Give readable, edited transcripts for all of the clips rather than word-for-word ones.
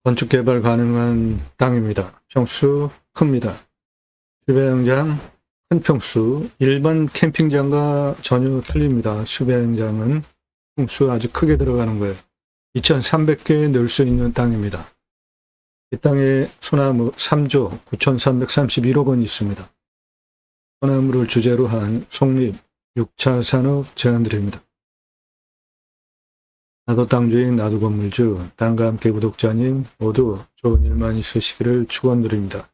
건축 개발 가능한 땅입니다. 평수 큽니다. 수배양장 큰 평수, 일반 캠핑장과 전혀 틀립니다. 수배양장은 평수 아주 크게 들어가는 거예요. 2,300개 넣을 수 있는 땅입니다. 이 땅에 소나무 3조 9,331억 원 있습니다. 소나무를 주제로 한 속립 6차 산업 제안드립니다. 나도 땅주인 나도 건물주, 땅과 함께 구독자님 모두 좋은 일만 있으시기를 축원드립니다.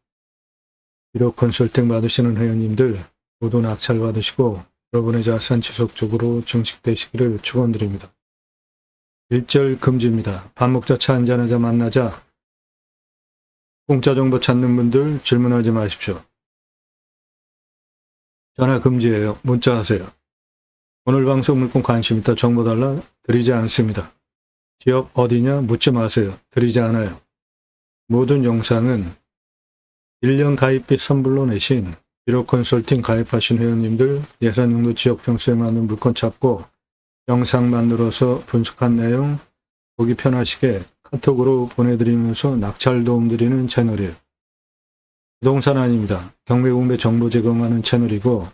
비록 컨설팅 받으시는 회원님들 모두 낙찰 받으시고 여러분의 자산 지속적으로 증식되시기를 축원드립니다. 일절 금지입니다. 밥 먹자 차 한잔하자 만나자. 공짜 정보 찾는 분들 질문하지 마십시오. 전화 금지예요. 문자 하세요. 오늘 방송 물건 관심 있다 정보 달라 드리지 않습니다. 지역 어디냐 묻지 마세요. 드리지 않아요. 모든 영상은 1년 가입비 선불로 내신 1호 컨설팅 가입하신 회원님들 예산용도 지역 평수에 맞는 물건 찾고 영상 만들어서 분석한 내용 보기 편하시게 카톡으로 보내드리면서 낙찰 도움 드리는 채널이에요. 부동산 아닙니다. 경매 공매 정보 제공하는 채널이고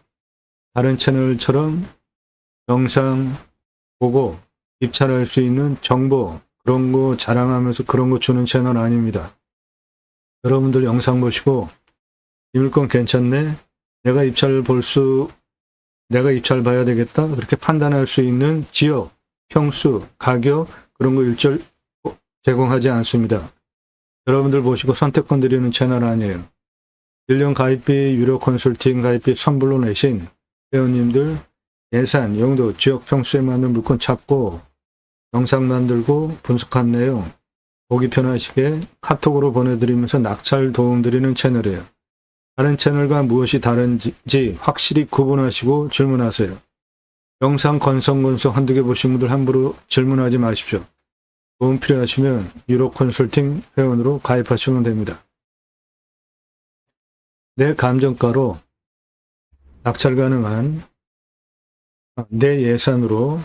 다른 채널처럼 영상 보고 입찰할 수 있는 정보 그런 거 자랑하면서 그런 거 주는 채널 아닙니다. 여러분들 영상 보시고 이 물건 괜찮네? 내가 입찰 봐야 되겠다? 그렇게 판단할 수 있는 지역, 평수, 가격 그런 거 일절 제공하지 않습니다. 여러분들 보시고 선택권 드리는 채널 아니에요. 1년 가입비, 유료 컨설팅 가입비 선불로 내신 회원님들 예산, 용도, 지역 평수에 맞는 물건 찾고 영상 만들고 분석한 내용 보기 편하시게 카톡으로 보내드리면서 낙찰 도움 드리는 채널이에요. 다른 채널과 무엇이 다른지 확실히 구분하시고 질문하세요. 영상 건성건성 한두 개 보신 분들 함부로 질문하지 마십시오. 도움 필요하시면 유로 컨설팅 회원으로 가입하시면 됩니다. 내 감정가로 낙찰 가능한 내 예산으로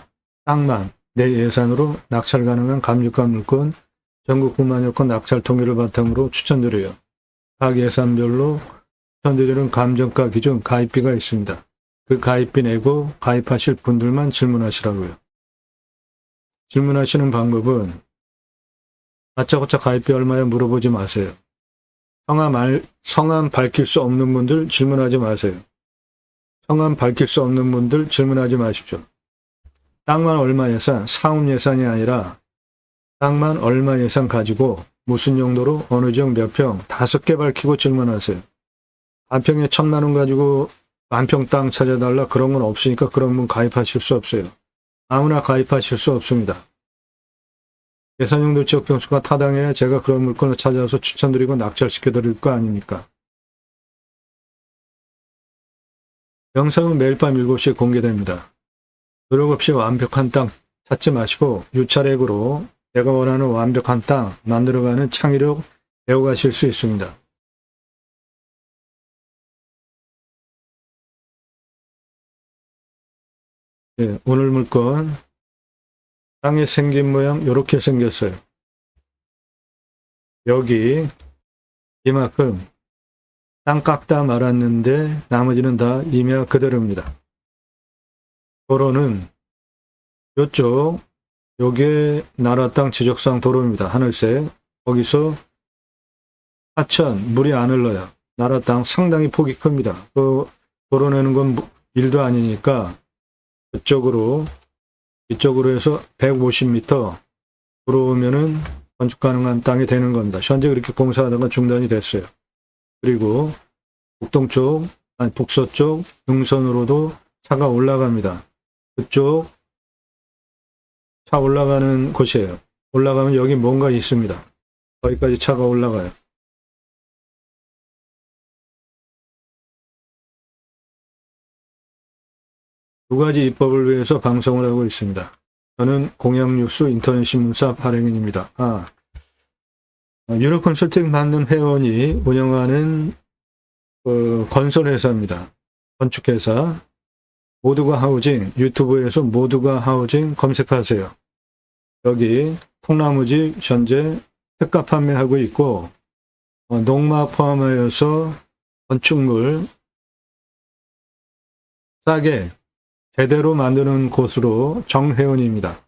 땅만 내 예산으로 낙찰 가능한 감유가 물건 전국 9만여 건 낙찰 통계를 바탕으로 추천드려요. 각 예산별로 추천드리는 감정가 기준 가입비가 있습니다. 그 가입비 내고 가입하실 분들만 질문하시라고요. 질문하시는 방법은 다짜고짜 가입비 얼마야 물어보지 마세요. 성함 밝힐 수 없는 분들 질문하지 마세요. 성함 밝힐 수 없는 분들 질문하지 마십시오. 땅만 얼마 예산, 사업 예산이 아니라 땅만 얼마 예산 가지고 무슨 용도로 어느 지역 몇 평, 5개 밝히고 질문하세요. 한 평에 1,000만 원 가지고 만평 땅 찾아달라 그런 건 없으니까 그런 분 가입하실 수 없어요. 아무나 가입하실 수 없습니다. 예산용도 지역 평수가 타당해야 제가 그런 물건을 찾아서 추천드리고 낙찰시켜드릴 거 아닙니까? 영상은 매일 밤 7시에 공개됩니다. 노력 없이 완벽한 땅 찾지 마시고 유찰액으로 내가 원하는 완벽한 땅 만들어가는 창의력 배워가실 수 있습니다. 네, 오늘 물건 땅의 생긴 모양 이렇게 생겼어요. 여기 이만큼 땅 깎다 말았는데 나머지는 다 임야 그대로입니다. 도로는 이쪽 요게 나라 땅 지적상 도로입니다. 하늘색 거기서 하천 물이 안 흘러요. 나라 땅 상당히 폭이 큽니다. 그 도로 내는 건 일도 아니니까 이쪽으로 해서 150m 들어오면은 건축 가능한 땅이 되는 겁니다. 현재 그렇게 공사하다가 중단이 됐어요. 그리고 북동쪽, 북서쪽 능선으로도 차가 올라갑니다. 그쪽 차 올라가는 곳이에요. 올라가면 여기 뭔가 있습니다. 거기까지 차가 올라가요. 두 가지 입법을 위해서 방송을 하고 있습니다. 저는 공양뉴스 인터넷 신문사 발행인입니다. 유로 컨설팅 받는 회원이 운영하는 건설회사입니다. 건축회사 모두가 하우징 유튜브에서 모두가 하우징 검색하세요. 여기 통나무집 현재 특가 판매하고 있고 농막 포함하여서 건축물 싸게 제대로 만드는 곳으로 정혜원입니다.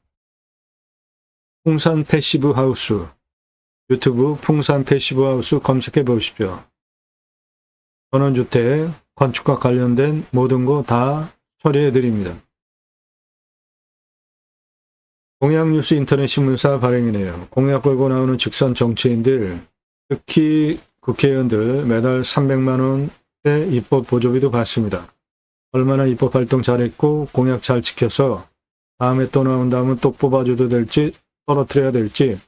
풍산 패시브 하우스, 유튜브 풍산 패시브 하우스 검색해 보십시오. 전원주택, 건축과 관련된 모든 거 다 처리해 드립니다. 공약뉴스 인터넷 신문사 발행이네요. 공약 걸고 나오는 직선 정치인들, 특히 국회의원들 매달 300만 원의 입법 보조비도 받습니다. 얼마나 입법 활동 잘했고 공약 잘 지켜서 다음에 또 나온다면 또 뽑아줘도 될지 떨어뜨려야 될지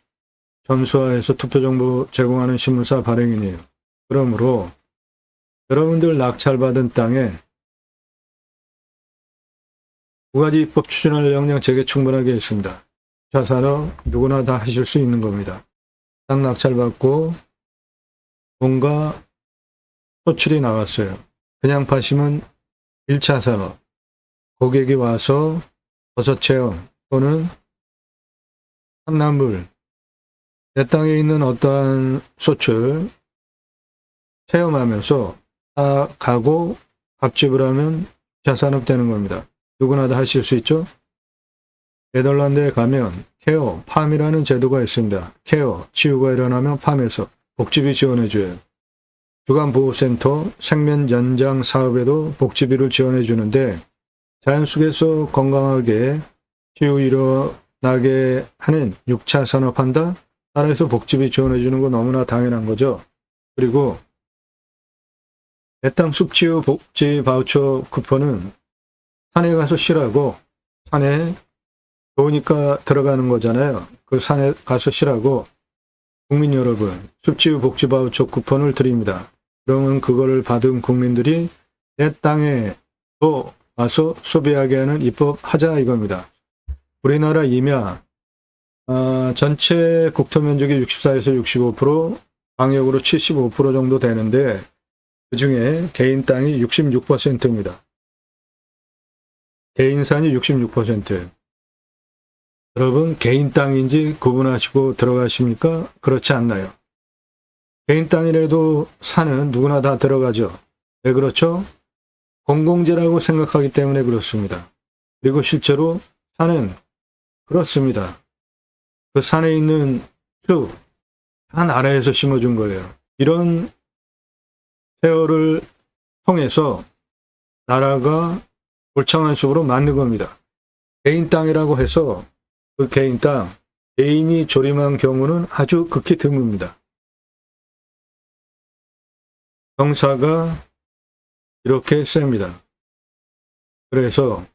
점수화해서 투표정보 제공하는 신문사 발행이네요. 그러므로 여러분들 낙찰받은 땅에 2가지 입법 추진할 역량 제게 충분하게 있습니다. 자산업 누구나 다 하실 수 있는 겁니다. 땅 낙찰받고 뭔가 소출이 나왔어요. 그냥 파시면 1차 산업, 고객이 와서 버섯 체험 또는 산나물, 내 땅에 있는 어떠한 소출 체험하면서 다 가고 밥집을 하면 2차 산업 되는 겁니다. 누구나 다 하실 수 있죠? 네덜란드에 가면 케어, 팜이라는 제도가 있습니다. 케어, 치유가 일어나면 팜에서 복지비 지원해줘요. 주간보호센터 생면 연장 사업에도 복지비를 지원해 주는데 자연 속에서 건강하게 치유 일어나게 하는 6차 산업한다? 나라에서 복지비 지원해 주는 거 너무나 당연한 거죠. 그리고 내 땅 숲치유 복지 바우처 쿠폰은 산에 가서 쉬라고, 산에 좋으니까 들어가는 거잖아요. 그 산에 가서 쉬라고 국민 여러분 숲치유 복지 바우처 쿠폰을 드립니다. 그러면 그거를 받은 국민들이 내 땅에 또 와서 소비하게 하는 입법하자 이겁니다. 우리나라 임야 전체 국토 면적이 64에서 65%, 광역으로 75% 정도 되는데 그 중에 개인 땅이 66%입니다. 개인산이 66%예요. 여러분 개인 땅인지 구분하시고 들어가십니까? 그렇지 않나요? 개인 땅이라도 산은 누구나 다 들어가죠. 왜 그렇죠? 공공재라고 생각하기 때문에 그렇습니다. 그리고 실제로 산은 그렇습니다. 그 산에 있는 숲, 다 나라에서 심어준 거예요. 이런 세월을 통해서 나라가 울창한 숲으로 만든 겁니다. 개인 땅이라고 해서 그 개인 땅, 개인이 조림한 경우는 아주 극히 드뭅니다. 경사가 이렇게 셉니다. 그래서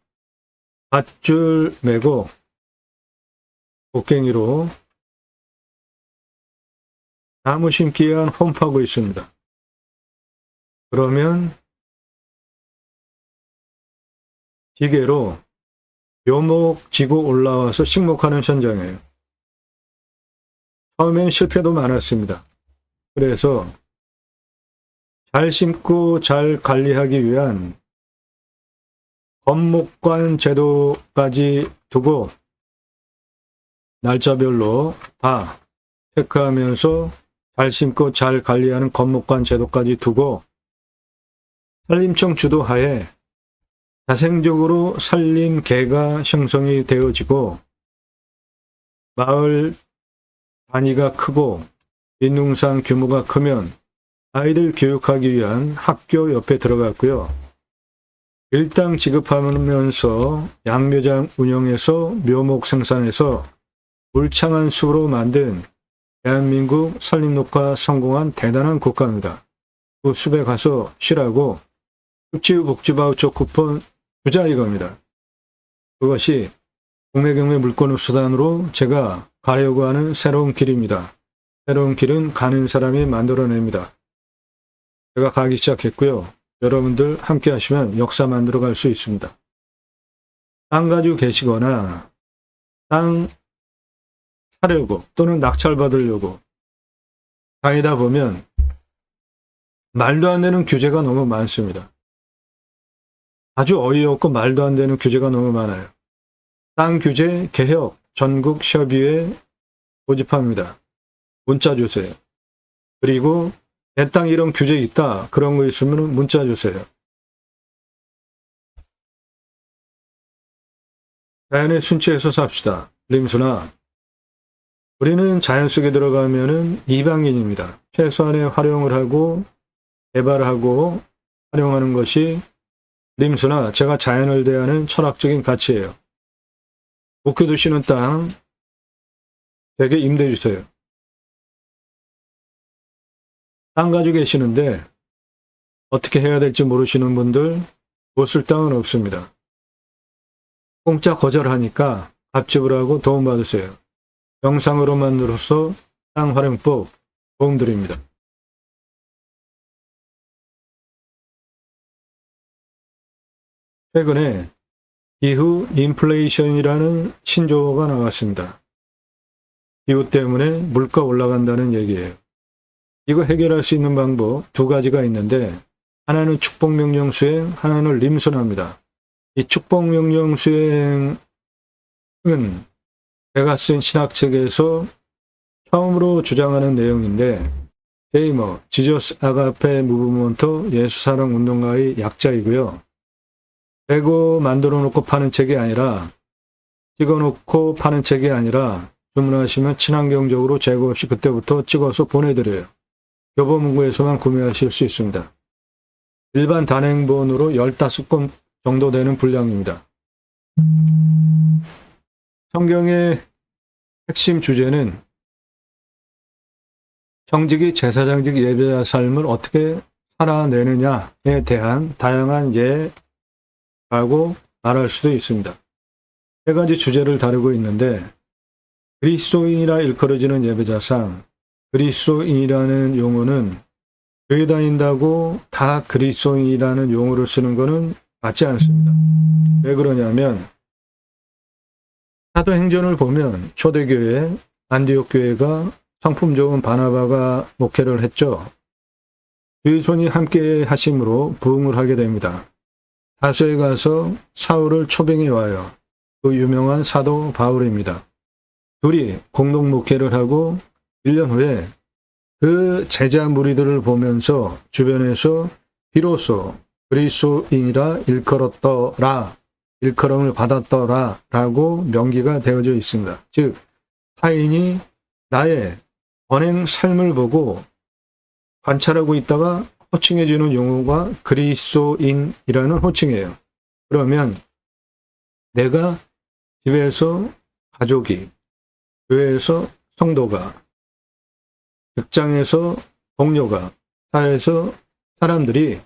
밧줄 메고 곡괭이로 나무 심기 위한 홈파고 있습니다. 그러면 기계로 묘목 지고 올라와서 식목하는 현장이에요. 처음엔 실패도 많았습니다. 그래서 잘 심고 잘 관리하기 위한 건목관 제도까지 두고 날짜별로 다 체크하면서 잘 심고 잘 관리하는 건목관 제도까지 두고 산림청 주도하에 자생적으로 산림계가 형성이 되어지고 마을 단위가 크고 빈농산 규모가 크면 아이들 교육하기 위한 학교 옆에 들어갔고요. 일당 지급하면서 양묘장 운영해서 묘목 생산해서 울창한 숲으로 만든 대한민국 산림녹화 성공한 대단한 국가입니다. 그 숲에 가서 쉬라고 숲치유 복지 바우처 쿠폰 주자 이겁니다. 그것이 국내경매 물건 수단으로 제가 가려고 하는 새로운 길입니다. 새로운 길은 가는 사람이 만들어냅니다. 제가 가기 시작했고요. 여러분들 함께 하시면 역사 만들어 갈 수 있습니다. 땅 가지고 계시거나 땅 사려고 또는 낙찰 받으려고 다니다 보면 말도 안 되는 규제가 너무 많습니다. 아주 어이없고 말도 안 되는 규제가 너무 많아요. 땅 규제 개혁 전국 협의회 모집합니다. 문자 주세요. 그리고 내 땅 이런 규제 있다. 그런 거 있으면 문자 주세요. 자연의 순치에서 삽시다. 림수나, 우리는 자연 속에 들어가면은 이방인입니다. 최소한의 활용을 하고 개발하고 활용하는 것이 림수나 제가 자연을 대하는 철학적인 가치예요. 묵혀두시는 땅 제게 임대해 주세요. 땅 가지고 계시는데 어떻게 해야 될지 모르시는 분들 못 쓸 땅은 없습니다. 공짜 거절하니까 값집을 하고 도움 받으세요. 영상으로 만들어서 땅 활용법 도움 드립니다. 최근에 기후 인플레이션이라는 신조어가 나왔습니다. 기후 때문에 물가 올라간다는 얘기예요. 이거 해결할 수 있는 방법 두 가지가 있는데 하나는 축복명령 수행, 하나는 림순합니다. 이 축복명령 수행은 제가 쓴 신학책에서 처음으로 주장하는 내용인데 제이머, 지저스 아가페 무브먼트 예수사랑 운동가의 약자이고요. 재고 만들어 놓고 파는 책이 아니라 찍어 놓고 파는 책이 아니라 주문하시면 친환경적으로 재고 없이 그때부터 찍어서 보내드려요. 교보문고에서만 구매하실 수 있습니다. 일반 단행본으로 15권 정도 되는 분량입니다. 성경의 핵심 주제는 정직이 제사장직 예배자 삶을 어떻게 살아내느냐에 대한 다양한 예라고 말할 수도 있습니다. 세 가지 주제를 다루고 있는데 그리스도인이라 일컬어지는 예배자 삶, 그리스도인이라는 용어는 교회 다닌다고 다 그리스도인이라는 용어를 쓰는 것은 맞지 않습니다. 왜 그러냐면 사도행전을 보면 초대교회 안디옥 교회가 성품 좋은 바나바가 목회를 했죠. 주의 손이 함께 하심으로 부흥을 하게 됩니다. 다소에 가서 사울을 초빙해 와요. 그 유명한 사도 바울입니다. 둘이 공동 목회를 하고 1년 후에 그 제자 무리들을 보면서 주변에서 비로소 그리스도인이라 일컬었더라, 일컬음을 받았더라 라고 명기가 되어져 있습니다. 즉 타인이 나의 언행 삶을 보고 관찰하고 있다가 호칭해 주는 용어가 그리스도인이라는 호칭이에요. 그러면 내가 집에서 가족이, 교회에서 성도가, 직장에서 동료가, 사회에서 사람들이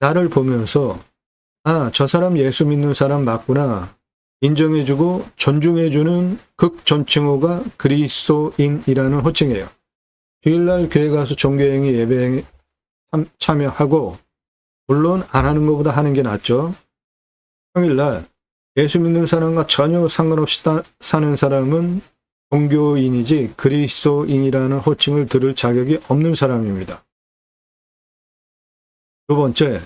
나를 보면서 아, 저 사람 예수 믿는 사람 맞구나 인정해주고 존중해주는 극존칭어가 그리스도인이라는 호칭이에요. 주일날 교회 가서 종교행위 예배행위 참여하고 물론 안 하는 것보다 하는 게 낫죠. 평일날 예수 믿는 사람과 전혀 상관없이 사는 사람은 종교인이지 그리스도인이라는 호칭을 들을 자격이 없는 사람입니다. 두 번째,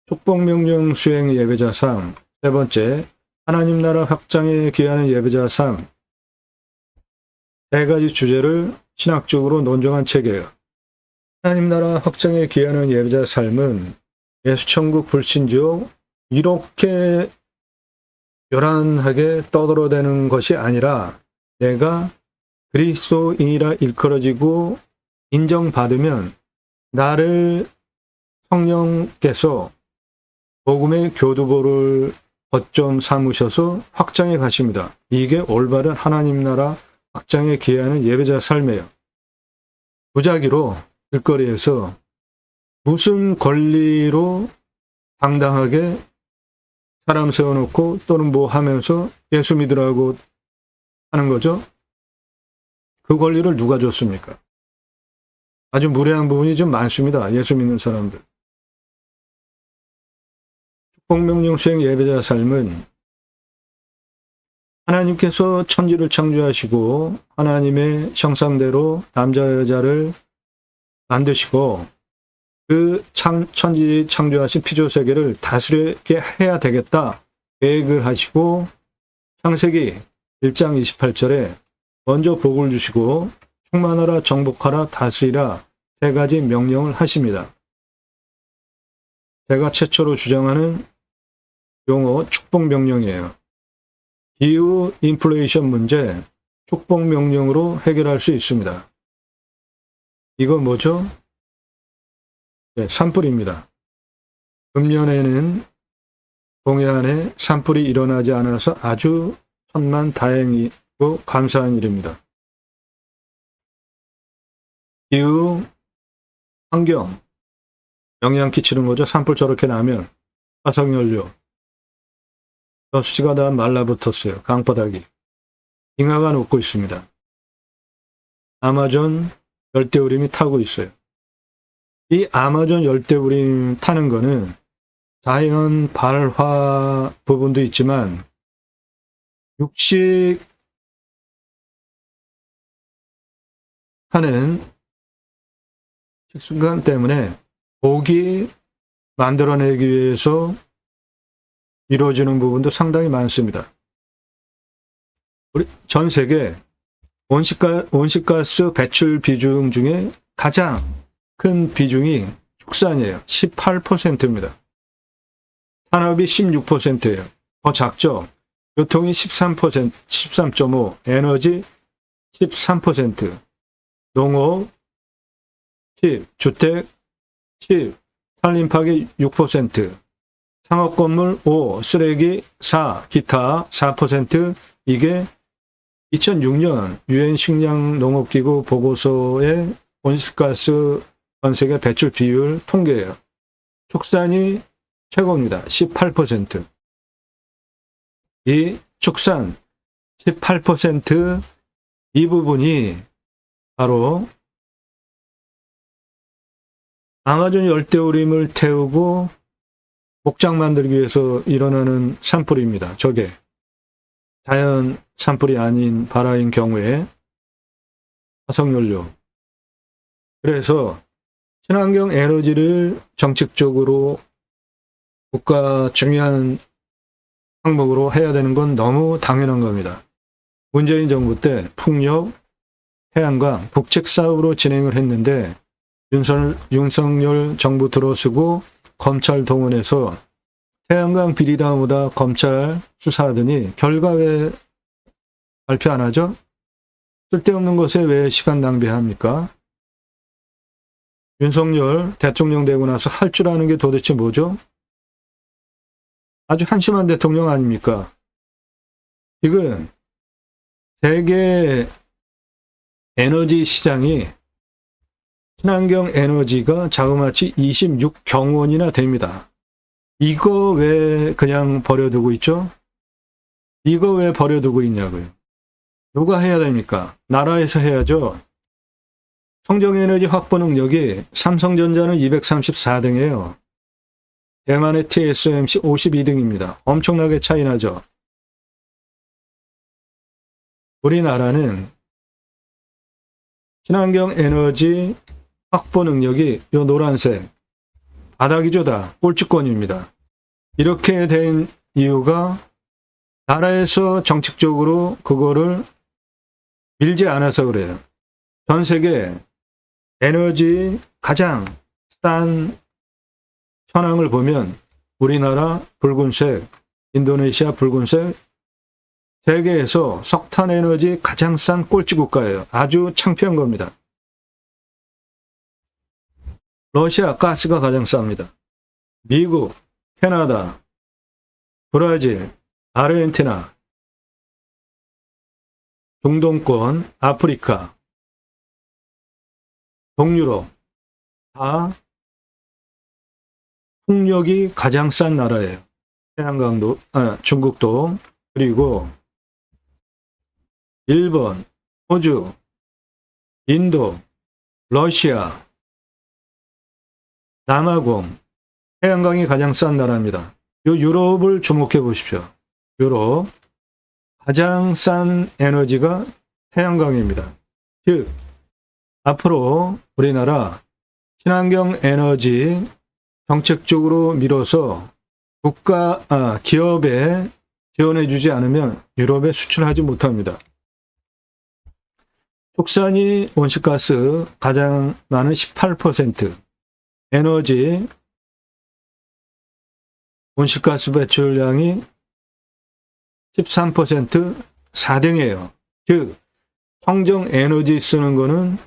축복명령 수행 예배자 삶. 세 번째, 하나님 나라 확장에 기하는 예배자 삶. 세 가지 주제를 신학적으로 논정한 책이에요. 하나님 나라 확장에 기하는 예배자 삶은 예수천국 불신지옥 이렇게 요란하게 떠들어대는 것이 아니라 내가 그리스도인이라 일컬어지고 인정받으면 나를 성령께서 복음의 교두보를 거점 삼으셔서 확장해 가십니다. 이게 올바른 하나님 나라 확장에 기하는 예배자 삶이에요. 무작위로 길거리에서 무슨 권리로 당당하게 사람 세워놓고 또는 뭐 하면서 예수 믿으라고 하는 거죠? 그 권리를 누가 줬습니까? 아주 무례한 부분이 좀 많습니다. 예수 믿는 사람들. 축복명령 수행 예배자 삶은 하나님께서 천지를 창조하시고 하나님의 형상대로 남자 여자를 만드시고 그 천지 창조하신 피조세계를 다스리게 해야 되겠다 계획을 하시고 창세기 1장 28절에 먼저 복을 주시고 충만하라, 정복하라, 다스리라 3가지 명령을 하십니다. 제가 최초로 주장하는 용어 축복명령이에요. 기후 인플레이션 문제 축복명령으로 해결할 수 있습니다. 이건 뭐죠? 네, 산불입니다. 금년에는 동해안에 산불이 일어나지 않아서 아주 천만다행이고 감사한 일입니다. 기후, 환경, 영향 끼치는 거죠. 산불 저렇게 나면 화석연료, 저수지가 다 말라붙었어요. 강바닥이. 빙하가 녹고 있습니다. 아마존 열대우림이 타고 있어요. 이 아마존 열대우림 타는 거는 자연 발화 부분도 있지만 육식 하는 식습관 때문에 고기 만들어내기 위해서 이루어지는 부분도 상당히 많습니다. 우리 전 세계 온실가스 배출 비중 중에 가장 큰 비중이 축산이에요. 18%입니다. 산업이 16%예요. 더 작죠? 교통이 13%, 13.5%, 에너지 13%, 농업 10%, 주택 10%, 산림 파괴 6%, 상업건물 5%, 쓰레기 4%, 기타 4%, 이게 2006년 유엔 식량 농업기구 보고서의 온실가스 전 세계 배출 비율 통계예요. 축산이 최고입니다. 18%. 이 축산 18% 이 부분이 바로 아마존 열대우림을 태우고 목장 만들기 위해서 일어나는 산불입니다. 저게 자연 산불이 아닌 발화인 경우에 화석연료. 그래서 친환경 에너지를 정책적으로 국가 중요한 항목으로 해야 되는 건 너무 당연한 겁니다. 문재인 정부 때 풍력, 태양광, 북측 사업으로 진행을 했는데 윤석열 정부 들어서고 검찰 동원해서 태양광 비리다보다 검찰 수사하더니 결과 왜 발표 안 하죠? 쓸데없는 것에 왜 시간 낭비합니까? 윤석열 대통령 되고 나서 할 줄 아는 게 도대체 뭐죠? 아주 한심한 대통령 아닙니까? 지금 세계 에너지 시장이 친환경 에너지가 자그마치 26경원이나 됩니다. 이거 왜 그냥 버려두고 있죠? 이거 왜 버려두고 있냐고요. 누가 해야 됩니까? 나라에서 해야죠. 청정에너지 확보 능력이 삼성전자는 234등이에요. 대만의 TSMC 52등입니다. 엄청나게 차이 나죠. 우리나라는 친환경 에너지 확보 능력이 요 노란색 바닥이죠. 다 꼴찌권입니다. 이렇게 된 이유가 나라에서 정책적으로 그거를 밀지 않아서 그래요. 전 세계 에너지 가장 싼 현황을 보면 우리나라 붉은색, 인도네시아 붉은색, 세계에서 석탄 에너지 가장 싼 꼴찌 국가예요. 아주 창피한 겁니다. 러시아 가스가 가장 쌉니다. 미국, 캐나다, 브라질, 아르헨티나, 중동권, 아프리카, 동유럽 다 풍력이 가장 싼 나라예요. 태양광도, 중국도, 그리고 일본, 호주, 인도, 러시아, 남아공, 태양광이 가장 싼 나라입니다. 요 유럽을 주목해 보십시오. 유럽 가장 싼 에너지가 태양광입니다. 즉 앞으로 우리나라 친환경 에너지 정책적으로 밀어서 기업에 지원해 주지 않으면 유럽에 수출하지 못합니다. 축산이 온실가스 가장 많은 18%, 에너지 온실가스 배출량이 13% 4등이에요. 즉 청정 에너지 쓰는 거는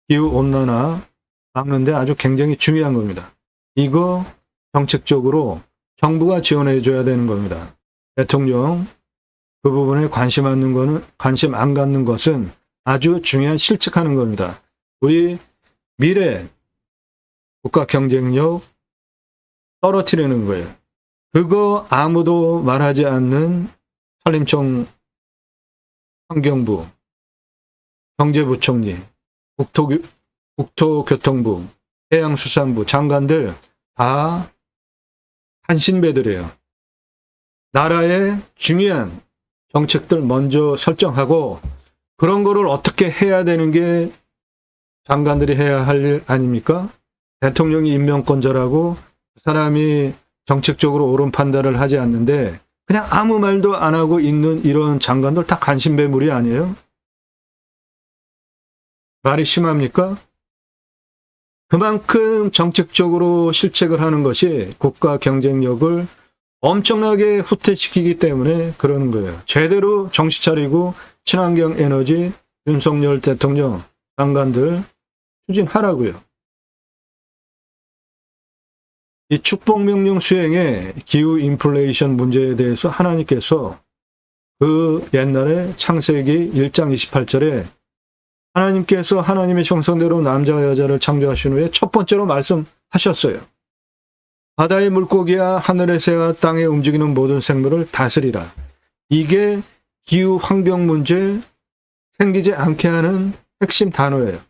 기후온난화 막는데 아주 굉장히 중요한 겁니다. 이거 정책적으로 정부가 지원해 줘야 되는 겁니다. 대통령 그 부분에 관심 안 갖는 것은 아주 중요한 실책하는 겁니다. 우리 미래 국가 경쟁력 떨어뜨리는 거예요. 그거 아무도 말하지 않는 산림청 환경부, 경제부총리, 국토교통부, 해양수산부 장관들 다 한신배들이에요. 나라의 중요한 정책들 먼저 설정하고 그런 거를 어떻게 해야 되는 게 장관들이 해야 할 일 아닙니까? 대통령이 임명권자라고 그 사람이 정책적으로 옳은 판단을 하지 않는데 그냥 아무 말도 안 하고 있는 이런 장관들 다 간신배물이 아니에요? 말이 심합니까? 그만큼 정책적으로 실책을 하는 것이 국가 경쟁력을 엄청나게 후퇴시키기 때문에 그러는 거예요. 제대로 정신 차리고 친환경 에너지 윤석열 대통령 장관들 추진하라고요. 이 축복명령 수행의 기후 인플레이션 문제에 대해서 하나님께서 그 옛날에 창세기 1장 28절에 하나님께서 하나님의 형상대로 남자와 여자를 창조하신 후에 첫 번째로 말씀하셨어요. 바다의 물고기와 하늘의 새와 땅에 움직이는 모든 생물을 다스리라. 이게 기후 환경 문제 생기지 않게 하는 핵심 단어예요.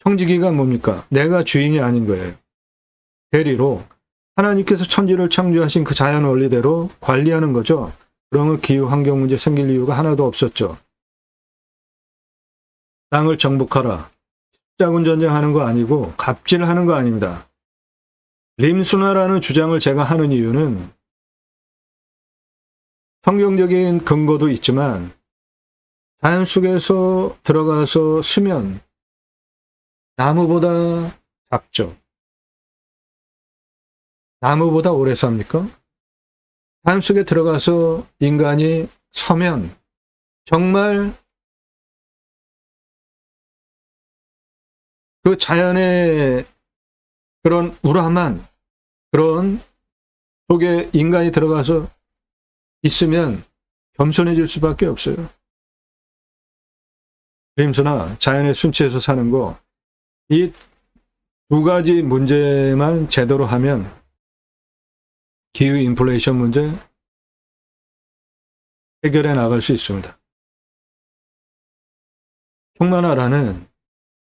청지기가 뭡니까? 내가 주인이 아닌 거예요. 대리로 하나님께서 천지를 창조하신 그 자연 원리대로 관리하는 거죠. 그러면 기후 환경 문제 생길 이유가 하나도 없었죠. 땅을 정복하라. 십자군 전쟁하는 거 아니고 갑질하는 거 아닙니다. 림순화라는 주장을 제가 하는 이유는 성경적인 근거도 있지만 자연 속에서 들어가서 쓰면 나무보다 작죠. 나무보다 오래 삽니까? 자연 속에 들어가서 인간이 서면 정말 그 자연의 그런 우람한 그런 속에 인간이 들어가서 있으면 겸손해질 수밖에 없어요. 림수나 자연의 순치에서 사는 거, 이 두 가지 문제만 제대로 하면 기후 인플레이션 문제 해결해 나갈 수 있습니다. 충만하라는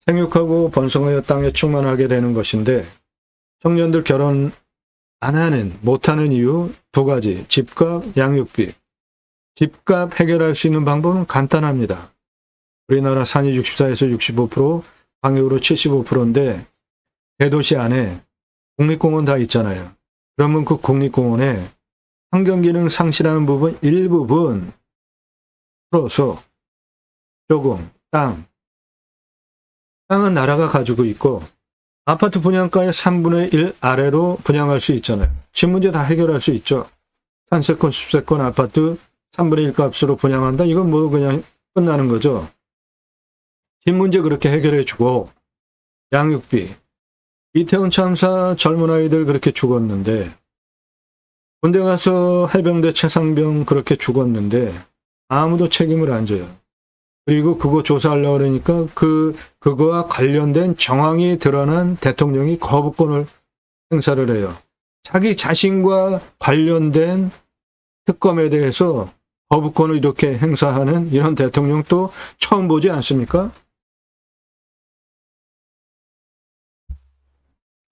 생육하고 번성하여 땅에 충만하게 되는 것인데 청년들 결혼 안 하는, 못하는 이유 두 가지. 집값, 양육비. 집값 해결할 수 있는 방법은 간단합니다. 우리나라 산이 64에서 65%, 방역으로 75%인데 대도시 안에 국립공원 다 있잖아요. 그러면 그 국립공원에 환경기능 상실하는 부분 일부분 풀어서 조금 땅은 나라가 가지고 있고 아파트 분양가의 3분의 1 아래로 분양할 수 있잖아요. 집 문제 다 해결할 수 있죠. 산세권, 숲세권 아파트 3분의 1 값으로 분양한다? 이건 뭐 그냥 끝나는 거죠. 집 문제 그렇게 해결해주고 양육비. 이태원 참사 젊은 아이들 그렇게 죽었는데 군대 가서 해병대 최상병 그렇게 죽었는데 아무도 책임을 안 져요. 그리고 그거 조사하려고 그러니까 그거와 관련된 정황이 드러난 대통령이 거부권을 행사를 해요. 자기 자신과 관련된 특검에 대해서 거부권을 이렇게 행사하는 이런 대통령 또 처음 보지 않습니까?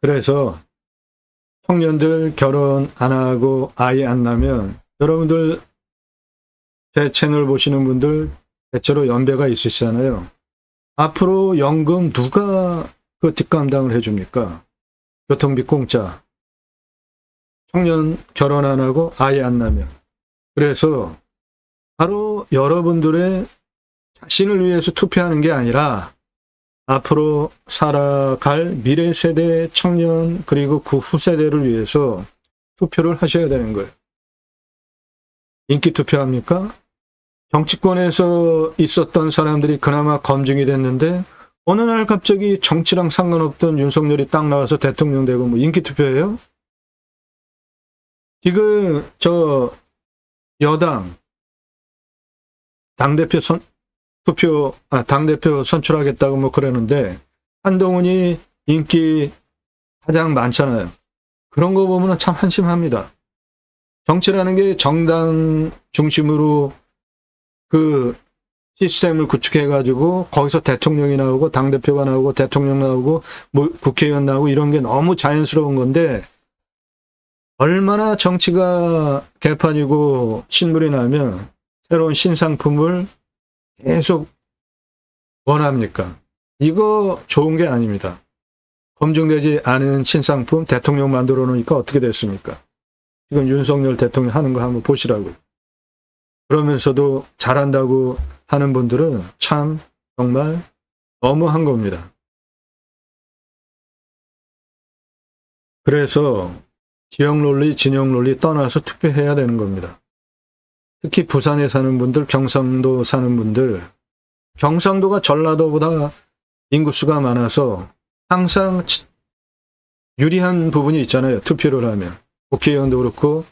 그래서 청년들 결혼 안 하고 아이 안 낳으면 여러분들 제 채널 보시는 분들 대체로 연배가 있으시잖아요. 앞으로 연금 누가 그 뒷감당을 해줍니까? 교통비 공짜. 청년 결혼 안 하고 아이 안 낳으면. 그래서 바로 여러분들의 자신을 위해서 투표하는 게 아니라 앞으로 살아갈 미래 세대 청년 그리고 그 후세대를 위해서 투표를 하셔야 되는 거예요. 인기 투표합니까? 정치권에서 있었던 사람들이 그나마 검증이 됐는데 어느 날 갑자기 정치랑 상관없던 윤석열이 딱 나와서 대통령 되고 뭐 인기 투표예요? 지금 저 여당 당대표 당대표 선출하겠다고 뭐 그러는데 한동훈이 인기 가장 많잖아요. 그런 거 보면 참 한심합니다. 정치라는 게 정당 중심으로 그 시스템을 구축해가지고 거기서 대통령이 나오고 당대표가 나오고 대통령 나오고 뭐 국회의원 나오고 이런 게 너무 자연스러운 건데 얼마나 정치가 개판이고 신물이 나면 새로운 신상품을 계속 원합니까? 이거 좋은 게 아닙니다. 검증되지 않은 신상품 대통령 만들어 놓으니까 어떻게 됐습니까? 지금 윤석열 대통령 하는 거 한번 보시라고요. 그러면서도 잘한다고 하는 분들은 참 정말 너무한 겁니다. 그래서 지역 논리, 진영 논리 떠나서 투표해야 되는 겁니다. 특히 부산에 사는 분들, 경상도 사는 분들, 경상도가 전라도보다 인구수가 많아서 항상 유리한 부분이 있잖아요. 투표를 하면. 국회의원도 그렇고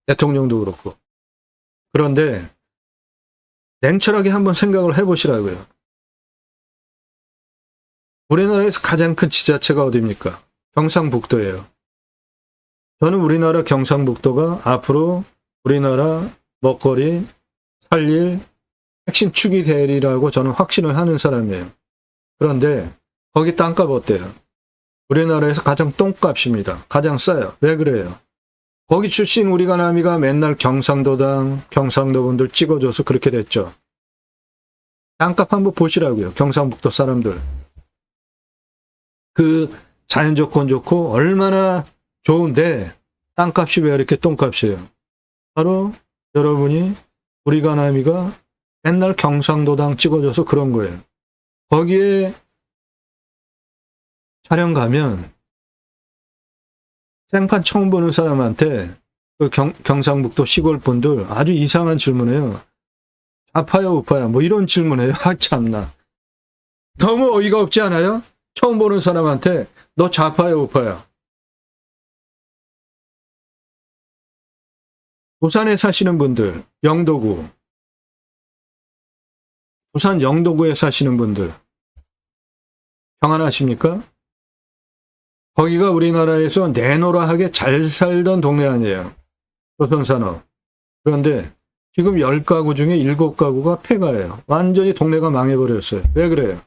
대통령도 그렇고. 그런데 냉철하게 한번 생각을 해보시라고요. 우리나라에서 가장 큰 지자체가 어디입니까? 경상북도예요. 저는 우리나라 경상북도가 앞으로 우리나라 먹거리, 살릴 핵심 축이 되리라고 저는 확신을 하는 사람이에요. 그런데 거기 땅값 어때요? 우리나라에서 가장 똥값입니다. 가장 싸요. 왜 그래요? 거기 출신 우리가 남이가 맨날 경상도당, 경상도 분들 찍어줘서 그렇게 됐죠. 땅값 한번 보시라고요. 경상북도 사람들. 그 자연 조건 좋고 얼마나 좋은데 땅값이 왜 이렇게 똥값이에요? 바로 여러분이 우리가 남이가 맨날 경상도당 찍어줘서 그런 거예요. 거기에 촬영 가면 생판 처음 보는 사람한테 그 경상북도 시골 분들 아주 이상한 질문해요. 좌파야 우파야 뭐 이런 질문해요. 아 참나. 너무 어이가 없지 않아요? 처음 보는 사람한테 너 좌파야 우파야. 부산에 사시는 분들, 영도구. 부산 영도구에 사시는 분들 평안하십니까? 거기가 우리나라에서 내노라하게 잘 살던 동네 아니에요. 조선산업. 그런데 지금 10가구 중에 7가구가 폐가예요. 완전히 동네가 망해버렸어요. 왜 그래요?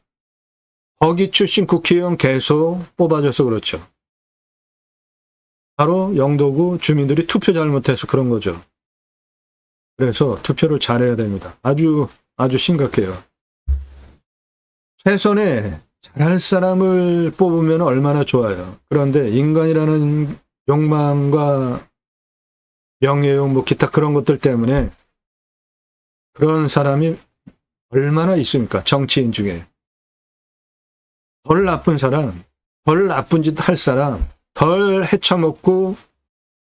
거기 출신 국회의원 계속 뽑아줘서 그렇죠. 바로 영도구 주민들이 투표 잘못해서 그런 거죠. 그래서 투표를 잘해야 됩니다. 아주 심각해요. 최선의 잘할 사람을 뽑으면 얼마나 좋아요. 그런데 인간이라는 욕망과 명예욕, 뭐 기타 그런 것들 때문에 그런 사람이 얼마나 있습니까? 정치인 중에. 덜 나쁜 사람, 덜 나쁜 짓 할 사람, 덜 헤쳐먹고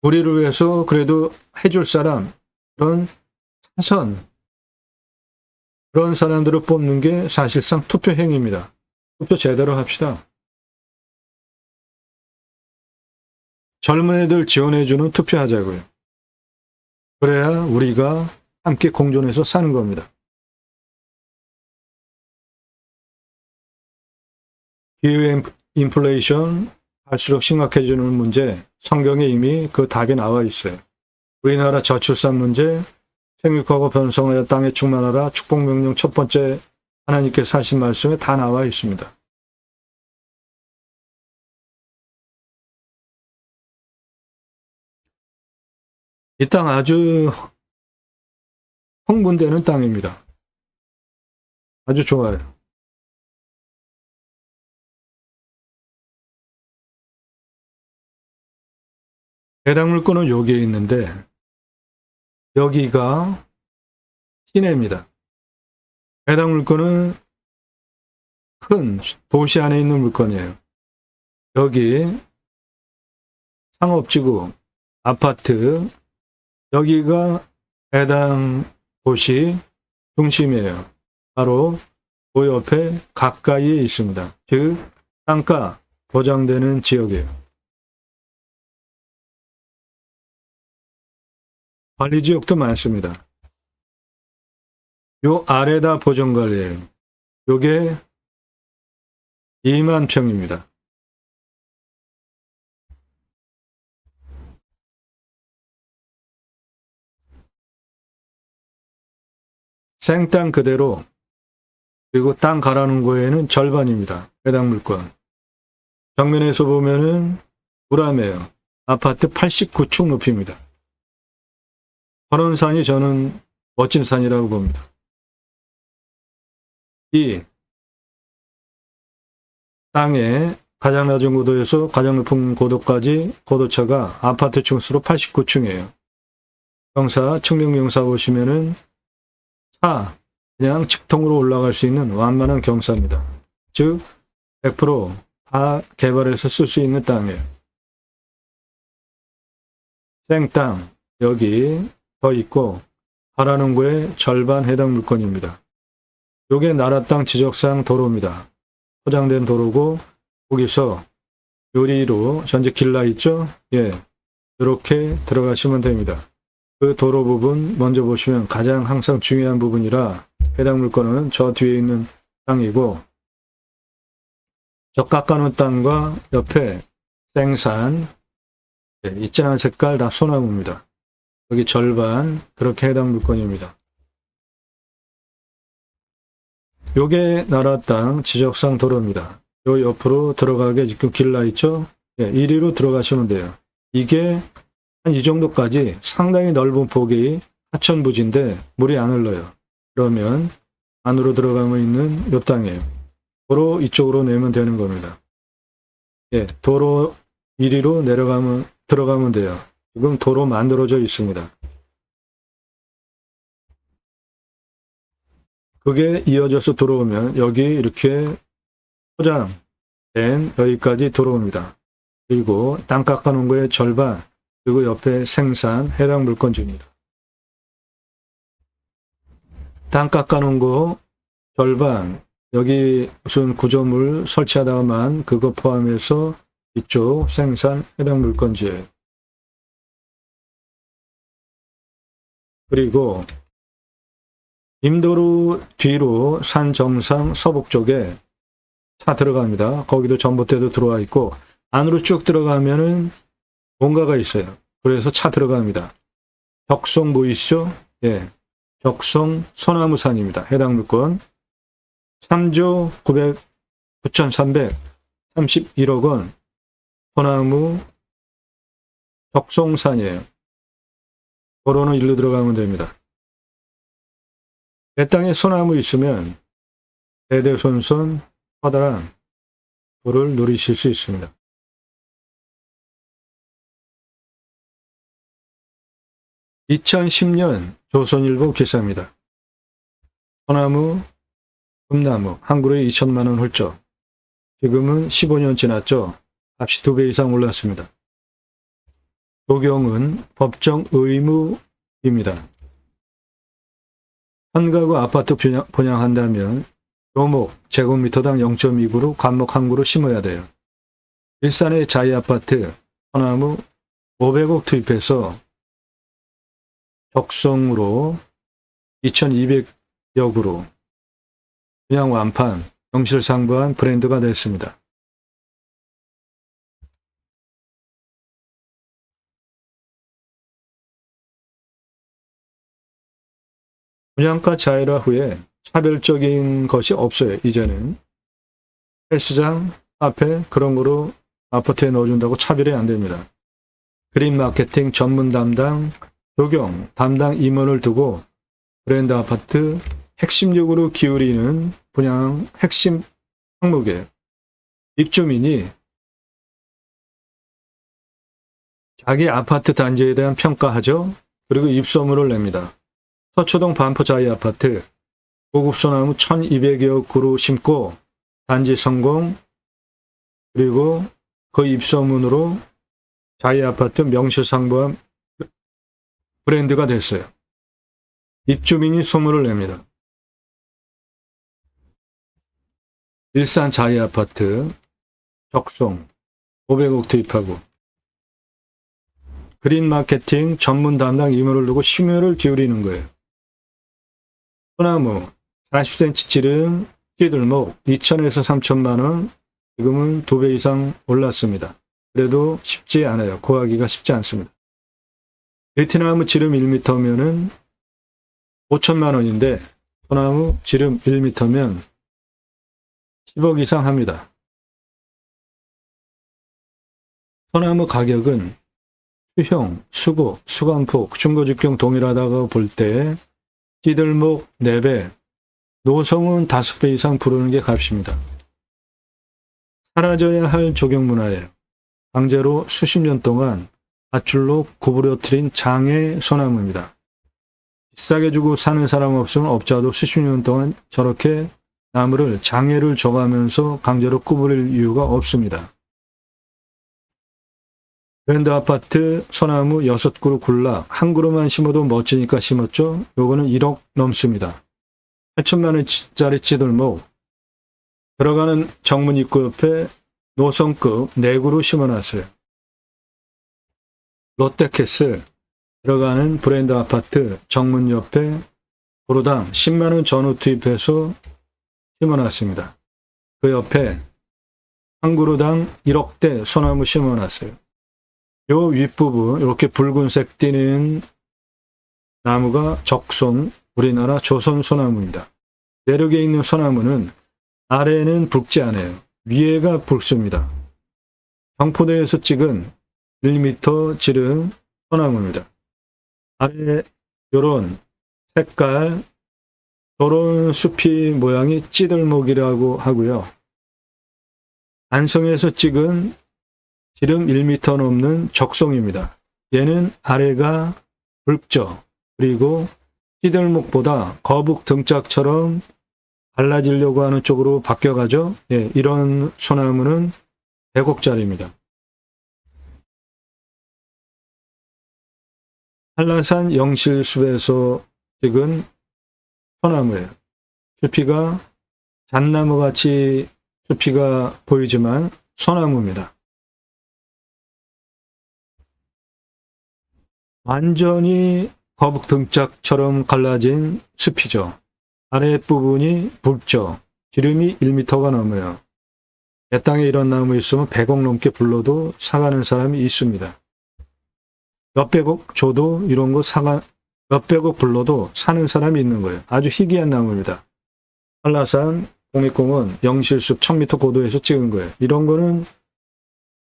우리를 위해서 그래도 해줄 사람, 그런 차선, 그런 사람들을 뽑는 게 사실상 투표 행위입니다. 투표 제대로 합시다. 젊은 애들 지원해주는 투표하자고요. 그래야 우리가 함께 공존해서 사는 겁니다. 기후 인플레이션 갈수록 심각해지는 문제, 성경에 이미 그 답이 나와 있어요. 우리나라 저출산 문제, 생육하고 번성하여 땅에 충만하라 축복명령 첫 번째 하나님께서 하신 말씀에 다 나와 있습니다. 이 땅 아주 흥분되는 땅입니다. 아주 좋아요. 배당물권은 여기에 있는데 여기가 시내입니다. 해당 물건은 큰 도시 안에 있는 물건이에요. 여기 상업지구, 아파트, 여기가 해당 도시 중심이에요. 바로 그 옆에 가까이에 있습니다. 즉 땅가 보장되는 지역이에요. 관리지역도 많습니다. 요 아래다 보전관리예요. 요게 2만 평입니다. 생땅 그대로, 그리고 땅 갈아놓은 거에는 절반입니다. 해당 물건. 정면에서 보면은 우람해요. 아파트 89층 높이입니다. 선원산이 저는 멋진 산이라고 봅니다. 이 땅에 가장 낮은 고도에서 가장 높은 고도까지 고도차가 아파트 층수로 89층이에요. 경사, 측면경사 보시면은 차, 그냥 직통으로 올라갈 수 있는 완만한 경사입니다. 즉 100%다 개발해서 쓸 수 있는 땅이에요. 생땅, 여기 더 있고 바라는 거에 절반 해당 물건입니다. 요게 나라 땅 지적상 도로입니다. 포장된 도로고, 거기서 요리로 전체 길라 있죠? 예, 이렇게 들어가시면 됩니다. 그 도로 부분 먼저 보시면 가장 항상 중요한 부분이라 해당 물건은 저 뒤에 있는 땅이고, 저 깎아놓은 땅과 옆에 생산, 예, 이 진한 색깔 다 소나무입니다. 여기 절반, 그렇게 해당 물건입니다. 요게 나라 땅 지적상 도로입니다. 요 옆으로 들어가게 지금 길라 있죠? 예, 이리로 들어가시면 돼요. 이게 한 이 정도까지 상당히 넓은 폭이 하천부지인데 물이 안 흘러요. 그러면 안으로 들어가면 있는 요 땅이에요. 도로 이쪽으로 내면 되는 겁니다. 예, 도로 이리로 들어가면 돼요. 지금 도로 만들어져 있습니다. 그게 이어져서 들어오면 여기 이렇게 포장된 여기까지 들어옵니다. 그리고 땅 깎아놓은 거의 절반, 그리고 옆에 생산 해당 물건지입니다. 땅 깎아놓은 거 절반, 여기 무슨 구조물 설치하다가만 그거 포함해서 이쪽 생산 해당 물건지예요. 그리고 임도로 뒤로 산 정상 서북 쪽에 차 들어갑니다. 거기도 전봇대도 들어와 있고, 안으로 쭉 들어가면은 뭔가가 있어요. 그래서 차 들어갑니다. 적송 보이시죠? 예. 적송 소나무산입니다. 해당 물건 3조 9,331억 원 소나무 적송산이에요. 도로는 일로 들어가면 됩니다. 내 땅에 소나무 있으면 대대손손 커다란 도를 누리실 수 있습니다. (2010년) 조선일보 기사입니다. 소나무, 금나무 한 그루에 2천만 원 훌쩍. 지금은 15년 지났죠. 값이 2배 이상 올랐습니다. 녹용은 법정 의무입니다. 현가구 아파트 분양한다면 묘목 제곱미터당 0.2그루 관목 한 그루 심어야 돼요. 일산의 자이아파트 소나무 500억 투입해서 적성으로 2,200여 그루 분양 완판, 명실상부한 브랜드가 됐습니다. 분양가 자율화 후에 차별적인 것이 없어요. 이제는 헬스장, 카페 그런 거로 아파트에 넣어준다고 차별이 안 됩니다. 그린 마케팅 전문 담당, 조경 담당 임원을 두고 브랜드 아파트 핵심적으로 기울이는 분양 핵심 항목이에요. 입주민이 자기 아파트 단지에 대한 평가하죠. 그리고 입소문을 냅니다. 서초동 반포 자이 아파트 고급 소나무 1200여 그루 심고 단지 성공, 그리고 그 입소문으로 자이 아파트 명실상부한 브랜드가 됐어요. 입주민이 소문을 냅니다. 일산 자이 아파트 적송 500억 투입하고 그린 마케팅 전문 담당 임원을 두고 심혈을 기울이는 거예요. 소나무 40cm 지름 찌들목 2천에서 3천만 원, 지금은 2배 이상 올랐습니다. 그래도 쉽지 않아요. 구하기가 쉽지 않습니다. 베트나무 지름 1m면은 5천만 원인데 소나무 지름 1m면 10억 이상 합니다. 소나무 가격은 수형, 수고, 수강폭, 중고직경 동일하다고 볼 때 찌들목 4배, 노성은 5배 이상 부르는 게 값입니다. 사라져야 할 조경문화예요. 강제로 수십 년 동안 밧줄로 구부러뜨린 장애 소나무입니다. 비싸게 주고 사는 사람 없으면 업자도 수십 년 동안 저렇게 나무를 장애를 줘가면서 강제로 구부릴 이유가 없습니다. 브랜드 아파트 소나무 6그루 군락, 한 그루만 심어도 멋지니까 심었죠. 요거는 1억 넘습니다. 8천만 원짜리 찌들목, 들어가는 정문 입구 옆에 노성급 4그루 심어놨어요. 롯데캐슬 들어가는 브랜드 아파트 정문 옆에 그루당 10만 원 전후 투입해서 심어놨습니다. 그 옆에 한 그루당 1억대 소나무 심어놨어요. 요 윗부분 이렇게 붉은색 띠는 나무가 적송, 우리나라 조선 소나무입니다. 내륙에 있는 소나무는 아래는 붉지 않아요. 위에가 붉습니다. 경포대에서 찍은 1m 지름 소나무입니다. 아래 요런 색깔, 요런 숲이 모양이 찌들목이라고 하고요. 안성에서 찍은 지름 1m 넘는 적송입니다. 얘는 아래가 붉죠. 그리고 찌들목보다 거북 등짝처럼 갈라지려고 하는 쪽으로 바뀌어가죠. 예, 이런 소나무는 100억짜리입니다. 한라산 영실숲에서 찍은 소나무예요. 숲이가 잣나무같이 숲이가 보이지만 소나무입니다. 완전히 거북 등짝처럼 갈라진 숲이죠. 아랫부분이 붉죠. 지름이 1m가 넘어요. 내 땅에 이런 나무 있으면 100억 넘게 불러도 사가는 사람이 있습니다. 몇백억 줘도 이런 거 몇백억 불러도 사는 사람이 있는 거예요. 아주 희귀한 나무입니다. 한라산 국립공원 영실숲 1000m 고도에서 찍은 거예요. 이런 거는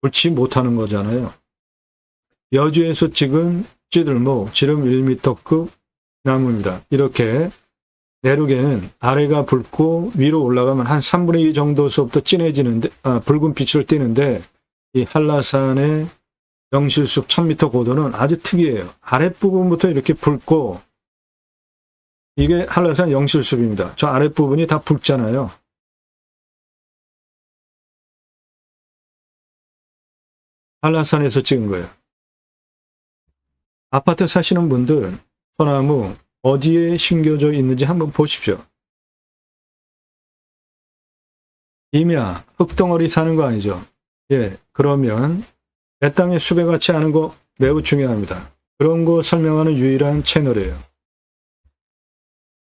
옳지 못하는 거잖아요. 여주에서 찍은 찌들목 지름 1m급 나무입니다. 이렇게 내륙에는 아래가 붉고 위로 올라가면 한 3분의 2 정도서부터 진해지는데, 붉은 빛을 띠는데 이 한라산의 영실숲 1000m 고도는 아주 특이해요. 아랫부분부터 이렇게 붉고, 이게 한라산 영실숲입니다. 저 아랫부분이 다 붉잖아요. 한라산에서 찍은 거예요. 아파트 사시는 분들 소나무 어디에 심겨져 있는지 한번 보십시오. 임야, 흙덩어리 사는 거 아니죠? 예, 그러면 내 땅에 숲에 같이 하는 거 매우 중요합니다. 그런 거 설명하는 유일한 채널이에요.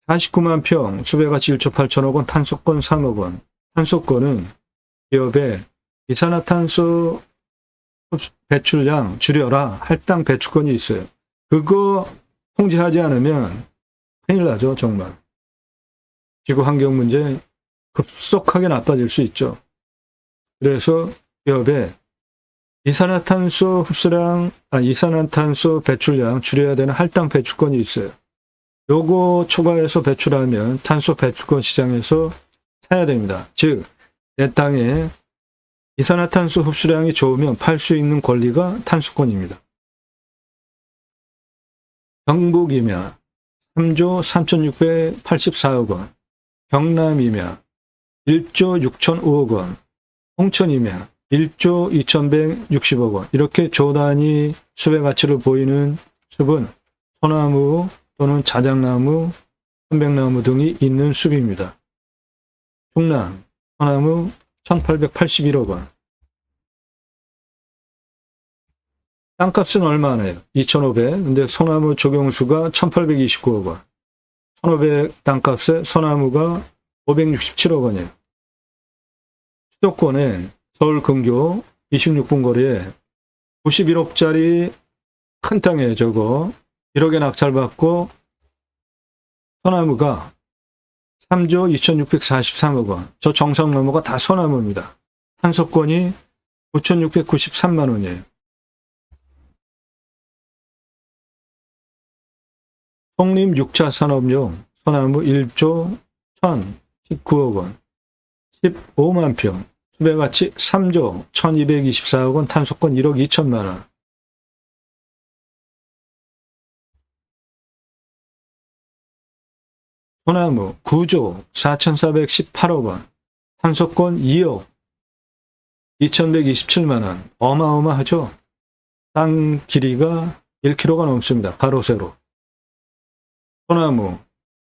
49만 평, 숲에 같이 1조 8천억 원, 탄소권 3억 원. 탄소권은 기업에 이산화탄소 배출량 줄여라 할당 배출권이 있어요. 그거 통제하지 않으면 큰일 나죠. 정말 지구 환경 문제 급속하게 나빠질 수 있죠. 그래서 기업에 이산화탄소 배출량 줄여야 되는 할당 배출권이 있어요. 요거 초과해서 배출하면 탄소 배출권 시장에서 사야 됩니다. 즉 내 땅에 이산화탄소 흡수량이 좋으면 팔 수 있는 권리가 탄소권입니다. 경북이면 3조 3684억 원, 경남이면 1조 6,005억 원, 홍천이면 1조 2,160억 원. 이렇게 조 단위 숲의 가치를 보이는 숲은 소나무 또는 자작나무, 편백나무 등이 있는 숲입니다. 충남 소나무 1,881억 원. 땅값은 얼마나요? 2,500. 근데 소나무 조경수가 1,829억 원. 1,500 땅값에 소나무가 567억 원이에요. 수도권에 서울 근교 26분 거리에 91억짜리 큰 땅에 저거 1억에 낙찰받고 소나무가 3조 2,643억 원. 저 정상 너머가 다 소나무입니다. 탄소권이 9,693만 원이에요. 송림 6차 산업용 소나무 1조 1,019억 원. 15만 평. 숲의 가치 3조 1,224억 원. 탄소권 1억 2천만 원. 소나무 9조 4,418억 원, 탄소권 2억 2,127만 원. 어마어마하죠? 땅 길이가 1km가 넘습니다. 가로 세로. 소나무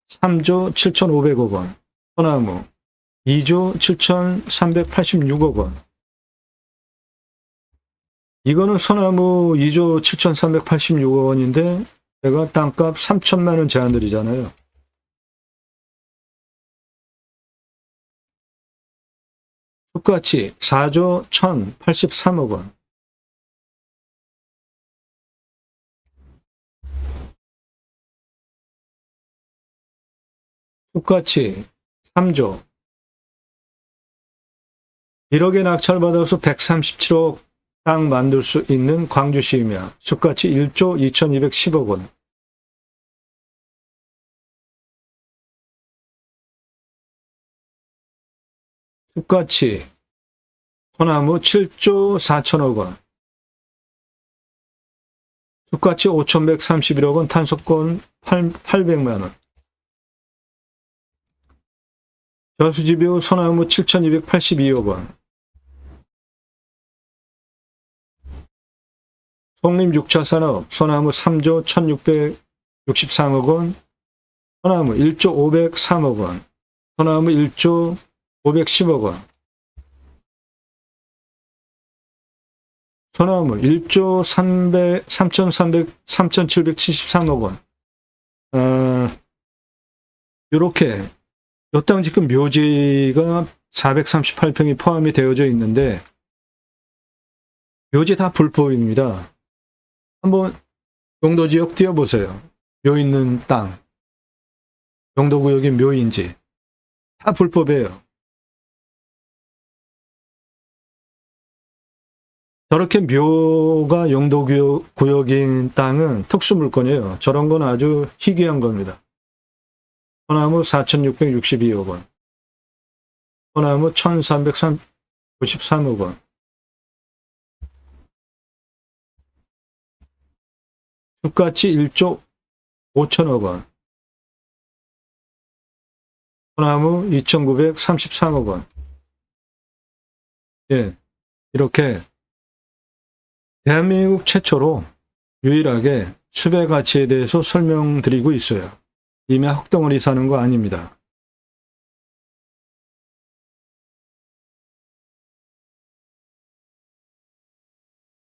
3조 7,500억 원, 소나무 2조 7,386억 원. 이거는 소나무 2조 7,386억 원인데 제가 땅값 3천만 원 제한드리잖아요. 숲가치 4조 1,083억 원. 숲가치 3조. 1억에 낙찰받아서 137억 땅 만들 수 있는 광주시이며 숲가치 1조 2,210억 원. 숲가치 소나무 7조 4천억 원. 숲가치 5,131억 원. 탄소권 800만 원. 저수지뷰 소나무 7,282억 원. 송림 6차 산업 소나무 3조 1,663억 원. 소나무 1조 503억 원. 소나무 1조 510억 원. 소나무 1조 3,773억 원. 이렇게 이 땅 지금 묘지가 438평이 포함이 되어져 있는데 묘지 다 불법입니다. 한번 용도지역 띄워보세요. 묘 있는 땅. 용도구역이 묘인지 다 불법이에요. 저렇게 묘가 용도구역인 땅은 특수물건이에요. 저런 건 아주 희귀한 겁니다. 소나무 4,662억 원. 소나무 1,393억 원. 숲가치 1조 5천억 원. 소나무 2,933억 원. 예, 이렇게 대한민국 최초로 유일하게 숲의 가치에 대해서 설명드리고 있어요. 이미 헛덩어리 사는 거 아닙니다.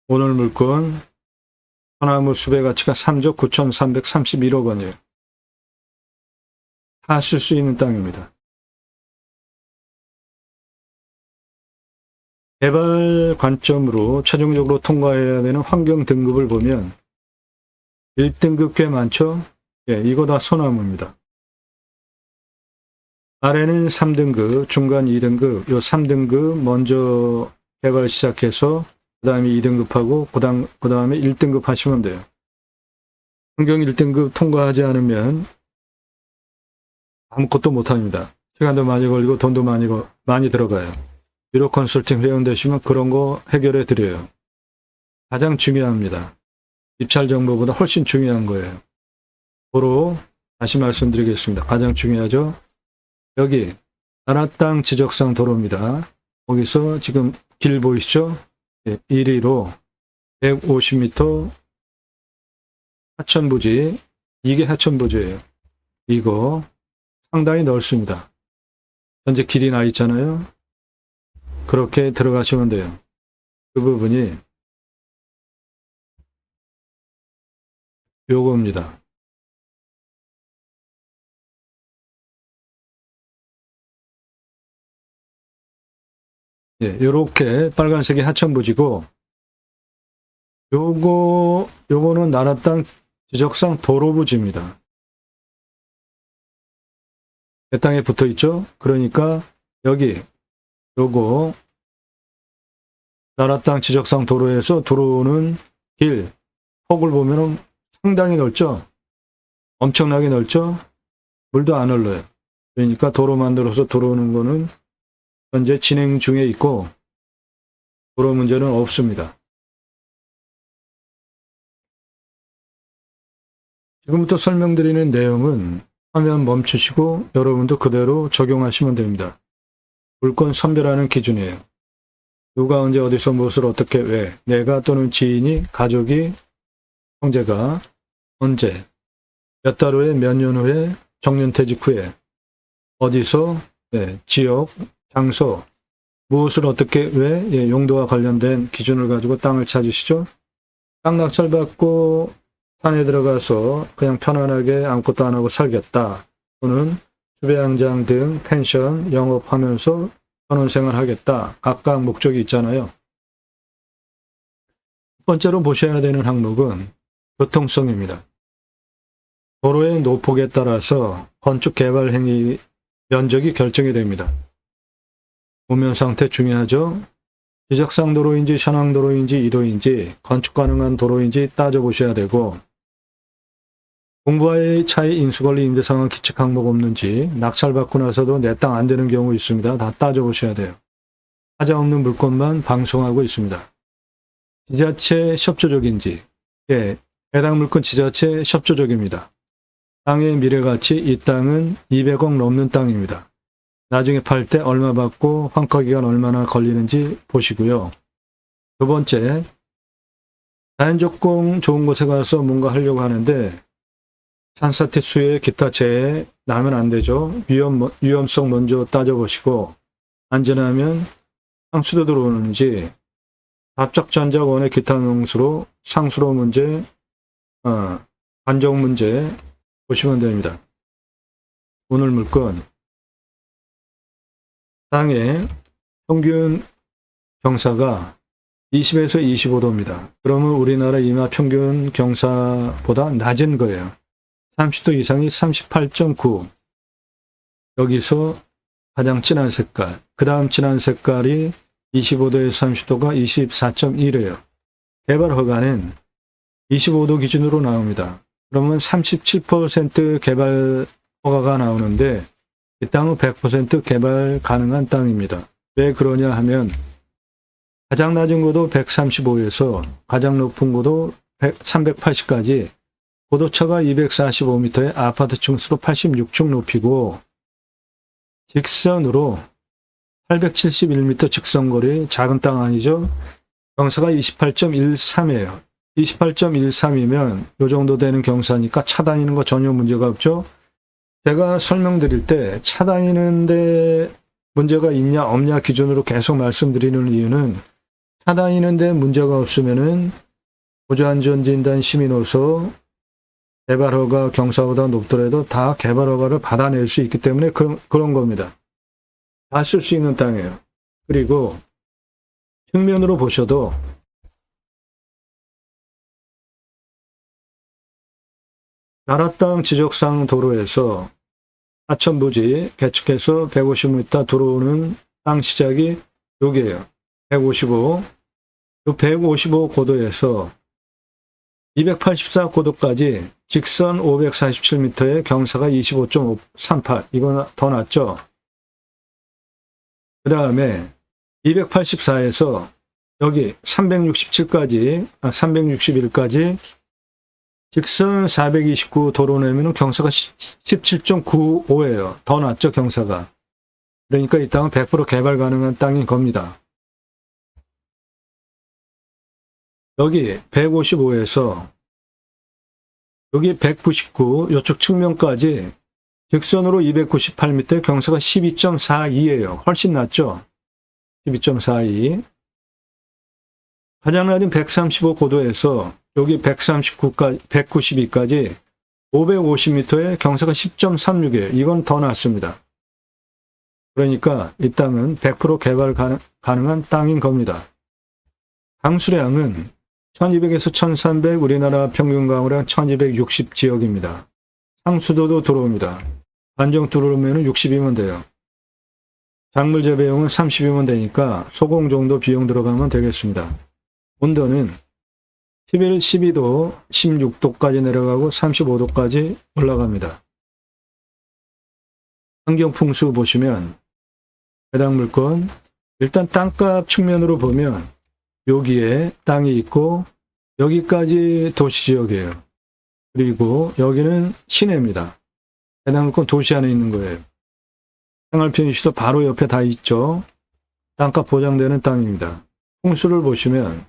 오늘 물건 소나무 숲의 가치가 3조 9,331억 원이에요. 다 쓸 수 있는 땅입니다. 개발 관점으로 최종적으로 통과해야 되는 환경 등급을 보면 1등급 꽤 많죠? 예, 이거 다 소나무입니다. 아래는 3등급, 중간 2등급, 요 3등급 먼저 개발 시작해서 그 다음에 2등급하고 그 다음에 1등급 하시면 돼요. 환경 1등급 통과하지 않으면 아무것도 못합니다. 시간도 많이 걸리고 돈도 많이 들어가요. 유로 컨설팅 회원 되시면 그런 거 해결해 드려요. 가장 중요합니다. 입찰 정보보다 훨씬 중요한 거예요. 도로 다시 말씀드리겠습니다. 가장 중요하죠. 여기 나라 땅 지적상 도로입니다. 거기서 지금 길 보이시죠? 1위로 150m 하천부지, 이게 하천부지예요. 이거 상당히 넓습니다. 현재 길이 나 있잖아요. 그렇게 들어가시면 돼요. 그 부분이 요겁니다. 예, 요렇게 빨간색이 하천부지고, 요거는 나라 땅 지적상 도로부지입니다. 내 땅에 붙어 있죠? 그러니까 여기 요거 나라 땅 지적상 도로에서 들어오는 길 폭을 보면은 상당히 넓죠? 엄청나게 넓죠? 물도 안 흘러요. 그러니까 도로 만들어서 들어오는 거는 현재 진행 중에 있고 도로 문제는 없습니다. 지금부터 설명드리는 내용은 화면 멈추시고 여러분도 그대로 적용하시면 됩니다. 물건 선별하는 기준이에요. 누가 언제 어디서 무엇을 어떻게 왜 내가 또는 지인이 가족이 형제가 언제 몇 달 후에 몇 년 후에 정년퇴직 후에 어디서 지역 장소 무엇을 어떻게 왜 용도와 관련된 기준을 가지고 땅을 찾으시죠. 땅 낙찰받고 산에 들어가서 그냥 편안하게 아무것도 안 하고 살겠다. 또는 주배양장 등 펜션 영업하면서 전원생활 하겠다. 각각 목적이 있잖아요. 첫 번째로 보셔야 되는 항목은 교통성입니다. 도로의 노폭에 따라서 건축 개발 행위 면적이 결정이 됩니다. 도면 상태 중요하죠. 지적상 도로인지 현황 도로인지 이도인지 건축 가능한 도로인지 따져보셔야 되고, 공부와의 차이, 인수관리, 임대상황, 기책 항목 없는지, 낙찰받고 나서도 내 땅 안 되는 경우 있습니다. 다 따져보셔야 돼요. 하자 없는 물건만 방송하고 있습니다. 지자체 협조적인지, 해당 물건 지자체 협조적입니다. 땅의 미래가치, 이 땅은 200억 넘는 땅입니다. 나중에 팔 때 얼마 받고 환가기간 얼마나 걸리는지 보시고요. 두 번째, 자연조건 좋은 곳에 가서 뭔가 하려고 하는데 산사태 수해 기타 재해 나면 안 되죠. 위험성 먼저 따져보시고, 안전하면 상수도 들어오는지 답작전자원의 기타 명수로 상수로 문제, 관정 문제 보시면 됩니다. 오늘 물건 땅의 평균 경사가 20에서 25도입니다. 그러면 우리나라 인하 평균 경사보다 낮은 거예요. 30도 이상이 38.9. 여기서 가장 진한 색깔, 그 다음 진한 색깔이 25도에서 30도가 24.1이에요. 개발 허가는 25도 기준으로 나옵니다. 그러면 37% 개발 허가가 나오는데 이 땅은 100% 개발 가능한 땅입니다. 왜 그러냐 하면 가장 낮은 고도 135에서 가장 높은 고도 380까지 고도차가 245m의 아파트 층수로 86층 높이고 직선으로 871m 직선거리, 작은 땅 아니죠? 경사가 28.13이에요. 28.13이면 이 정도 되는 경사니까 차 다니는 거 전혀 문제가 없죠? 제가 설명드릴 때 차 다니는데 문제가 있냐 없냐 기준으로 계속 말씀드리는 이유는 차 다니는데 문제가 없으면은 보조안전진단 시민호소 개발허가 경사보다 높더라도 다 개발허가를 받아낼 수 있기 때문에 그런 겁니다. 다 쓸 수 있는 땅이에요. 그리고 측면으로 보셔도 나라 땅 지적상 도로에서 하천부지 개측해서 150m 들어오는 땅 시작이 여기에요. 155. 그 155 고도에서 284 고도까지 직선 547m의 경사가 25.38. 이건 더 낮죠? 그 다음에 284에서 여기 361까지 직선 429 도로 내면은 경사가 17.95예요. 더 낮죠, 경사가. 그러니까 이 땅은 100% 개발 가능한 땅인 겁니다. 여기 155에서 여기 199, 이쪽 측면까지 직선으로 298m, 경사가 12.42예요. 훨씬 낮죠? 12.42. 가장 낮은 135 고도에서 여기 139까지, 192까지 550m의 경사가 10.36이에요. 이건 더 낮습니다. 그러니까 이 땅은 100% 개발 가능한 땅인 겁니다. 강수량은 1200에서 1300, 우리나라 평균 강우량 1260 지역입니다. 상수도도 들어옵니다. 관정 들어오면 60이면 돼요. 작물 재배용은 30이면 되니까 소공 정도 비용 들어가면 되겠습니다. 온도는 11, 12도, 16도까지 내려가고 35도까지 올라갑니다. 환경풍수 보시면 해당 물건, 일단 땅값 측면으로 보면 여기에 땅이 있고 여기까지 도시지역이에요. 그리고 여기는 시내입니다. 해당 물건 도시 안에 있는 거예요. 생활편의시설 바로 옆에 다 있죠. 땅값 보장되는 땅입니다. 풍수를 보시면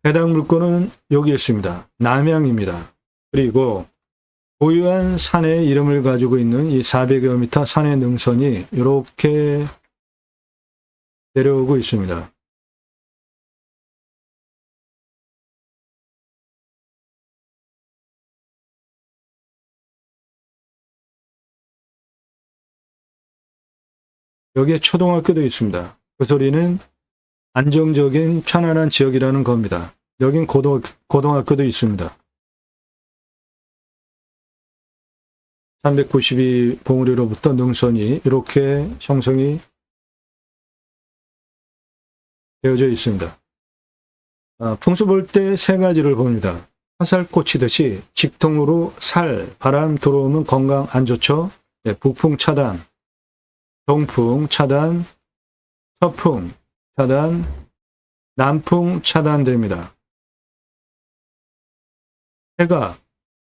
해당 물건은 여기 있습니다. 남양입니다. 그리고 고유한 산의 이름을 가지고 있는 이 400여 미터 산의 능선이 이렇게 내려오고 있습니다. 여기에 초등학교도 있습니다. 그 소리는 안정적인 편안한 지역이라는 겁니다. 여긴 고등학교도 있습니다. 392 봉우리로부터 능선이 이렇게 형성이 되어져 있습니다. 풍수 볼 때 세 가지를 봅니다. 화살 꽂히듯이 직통으로 바람 들어오면 건강 안 좋죠. 네, 북풍 차단, 동풍 차단, 서풍 차단, 남풍 차단됩니다. 해가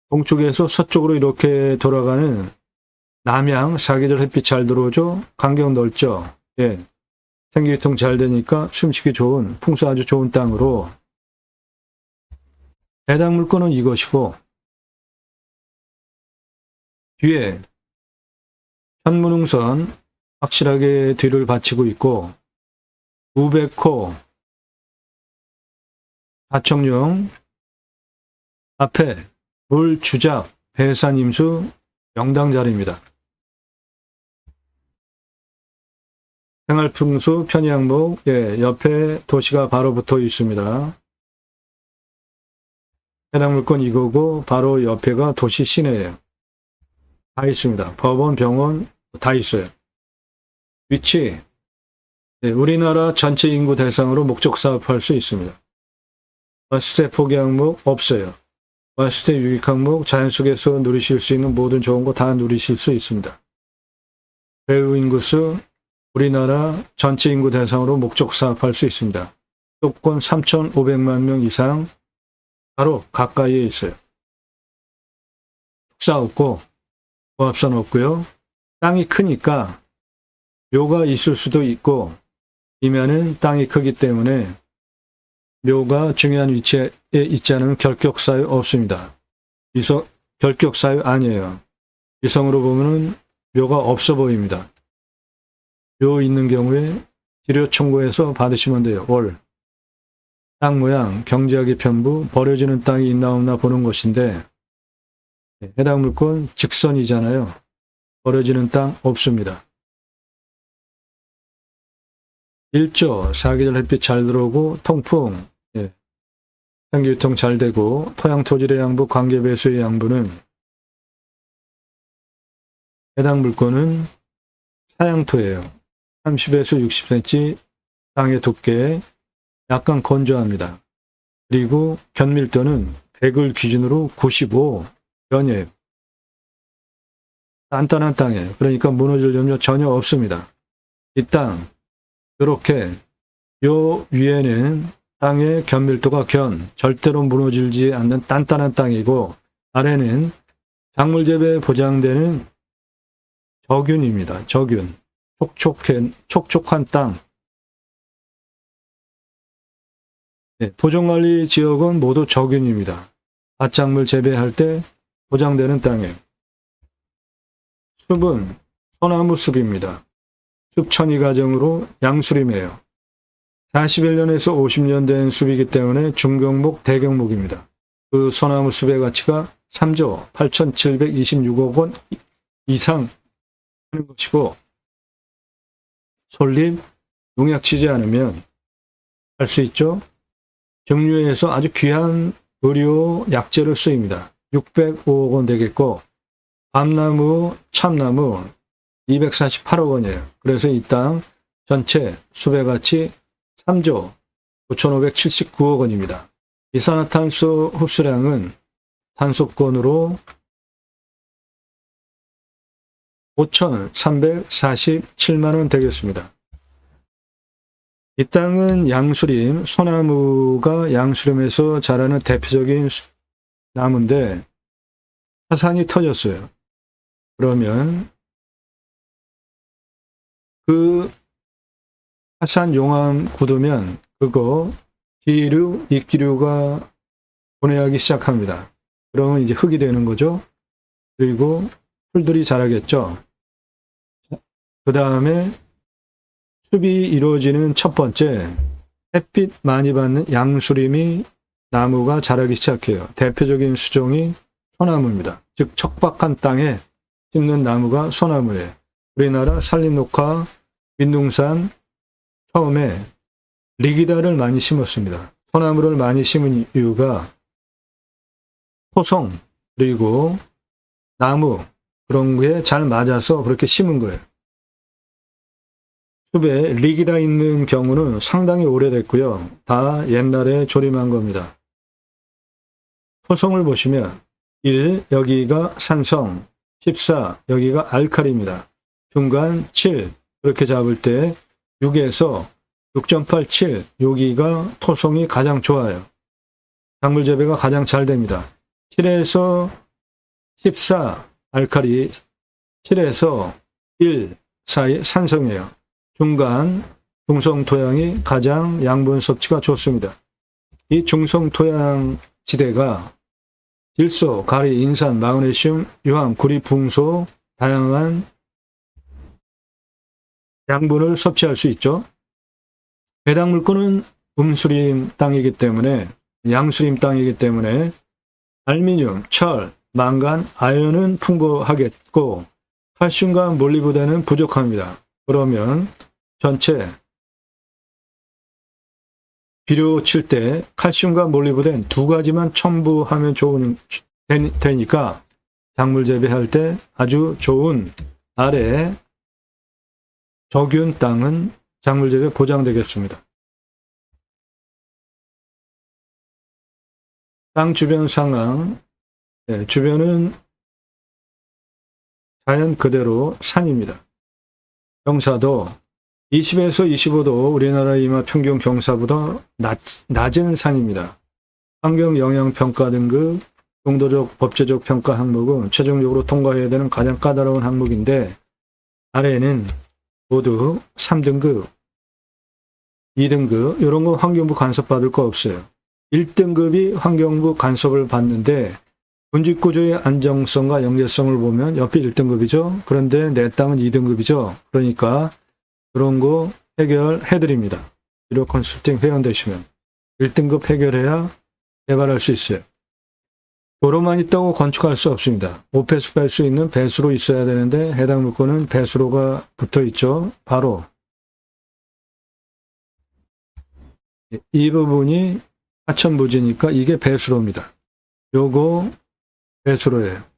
동쪽에서 서쪽으로 이렇게 돌아가는 남양, 사계절 햇빛 잘 들어오죠? 간격 넓죠? 예. 생기유통 잘 되니까 숨쉬기 좋은, 풍수 아주 좋은 땅으로 해당 물건은 이것이고, 뒤에 현무능선 확실하게 뒤를 받치고 있고, 우백호, 하청룡, 앞에 물주작, 배산임수, 명당자리입니다. 생활풍수, 편의항목, 예, 옆에 도시가 바로 붙어 있습니다. 해당 물건 이거고 바로 옆에가 도시 시내예요. 다 있습니다. 법원, 병원 다 있어요. 위치, 네, 우리나라 전체 인구 대상으로 목적 사업할 수 있습니다. 와수대 포기 항목 없어요. 와수대 유익 항목, 자연 속에서 누리실 수 있는 모든 좋은 거 다 누리실 수 있습니다. 배후 인구수, 우리나라 전체 인구 대상으로 목적 사업할 수 있습니다. 수도권 3,500만 명 이상 바로 가까이에 있어요. 축사 없고 고압선 없고요. 땅이 크니까 묘가 있을 수도 있고 이면은 땅이 크기 때문에 묘가 중요한 위치에 있지 않으면 결격사유 없습니다. 결격사유 아니에요. 이성으로 보면은 묘가 없어 보입니다. 묘 있는 경우에 지료 청구해서 받으시면 돼요. 월. 땅 모양, 경제학의 편부, 버려지는 땅이 있나 없나 보는 것인데 해당 물건 직선이잖아요. 버려지는 땅 없습니다. 일조, 사계절 햇빛 잘 들어오고 통풍, 예. 생기유통 잘 되고 토양 토질의 양부, 관계 배수의 양부는 해당 물건은 사양토예요. 30에서 60cm 땅의 두께, 약간 건조합니다. 그리고 견밀도는 100을 기준으로 95견이에요. 단단한 땅이에요. 그러니까 무너질 염려 전혀 없습니다. 이 땅, 이렇게 요 위에는 땅의 견밀도가 절대로 무너지지 않는 단단한 땅이고, 아래는 작물 재배에 보장되는 저균입니다. 저균. 촉촉한 땅. 네, 보존관리 지역은 모두 저균입니다. 밭작물 재배할 때 보장되는 땅에. 숲은 소나무 숲입니다. 숲 천이 과정으로 양수림이에요. 41년에서 50년 된 숲이기 때문에 중경목, 대경목입니다. 그 소나무 숲의 가치가 3조 8,726억 원 이상 하는 것이고, 솔잎, 농약 치지 않으면 할 수 있죠. 정류에서 아주 귀한 의료 약재로 쓰입니다. 605억 원 되겠고, 밤나무, 참나무 248억 원이에요. 그래서 이 땅 전체 숲의 가치 3조 5,579억 원입니다. 이산화탄소 흡수량은 탄소권으로 5,347만 원 되겠습니다. 이 땅은 양수림, 소나무가 양수림에서 자라는 대표적인 나무인데 화산이 터졌어요. 그러면 그 화산 용암 굳으면 그거 기류, 입기류가 분해하기 시작합니다. 그러면 이제 흙이 되는 거죠. 그리고 풀들이 자라겠죠. 그 다음에 숲이 이루어지는 첫 번째, 햇빛 많이 받는 양수림이 나무가 자라기 시작해요. 대표적인 수종이 소나무입니다. 즉 척박한 땅에 심는 나무가 소나무예요. 우리나라 산림녹화, 민둥산 처음에 리기다를 많이 심었습니다. 소나무를 많이 심은 이유가 토성 그리고 나무 그런 게 잘 맞아서 그렇게 심은 거예요. 숲에 리기다 있는 경우는 상당히 오래됐고요. 다 옛날에 조림한 겁니다. 토성을 보시면 1, 여기가 산성, 14, 여기가 알칼리입니다. 중간 7, 그렇게 잡을 때 6에서 6.87, 여기가 토성이 가장 좋아요. 작물 재배가 가장 잘 됩니다. 7에서 14, 알칼리, 7에서 1 사이 산성이에요. 중간 중성 토양이 가장 양분 섭취가 좋습니다. 이 중성 토양 지대가 질소, 가리, 인산, 마그네슘, 유황, 구리, 붕소 다양한 양분을 섭취할 수 있죠. 배당 물권은 음수림 땅이기 때문에 양수림 땅이기 때문에 알미늄, 철, 망간, 아연은 풍부하겠고 칼슘과 몰리브덴은 부족합니다. 그러면 전체 비료 칠 때 칼슘과 몰리브덴 두 가지만 첨부하면 되니까 작물 재배할 때 아주 좋은 아래 저균 땅은 작물 재배 보장되겠습니다. 땅 주변 상황, 주변은 자연 그대로 산입니다. 경사도 20에서 25도 우리나라 이마 평균 경사보다 낮은 산입니다. 환경영향평가 등급, 용도적 법제적 평가 항목은 최종적으로 통과해야 되는 가장 까다로운 항목인데 아래에는 모두 3등급, 2등급 이런 거 환경부 간섭 받을 거 없어요. 1등급이 환경부 간섭을 받는데 군집구조의 안정성과 연계성을 보면 옆에 1등급이죠. 그런데 내 땅은 2등급이죠. 그러니까 그런 거 해결해 드립니다. 비료 컨설팅 회원 되시면 1등급 해결해야 개발할 수 있어요. 도로만 있다고 건축할 수 없습니다. 오폐수 뺄 수 있는 배수로 있어야 되는데 해당 물건은 배수로가 붙어 있죠. 바로 이 부분이 하천부지니까 이게 배수로입니다. 요거 배수로예요.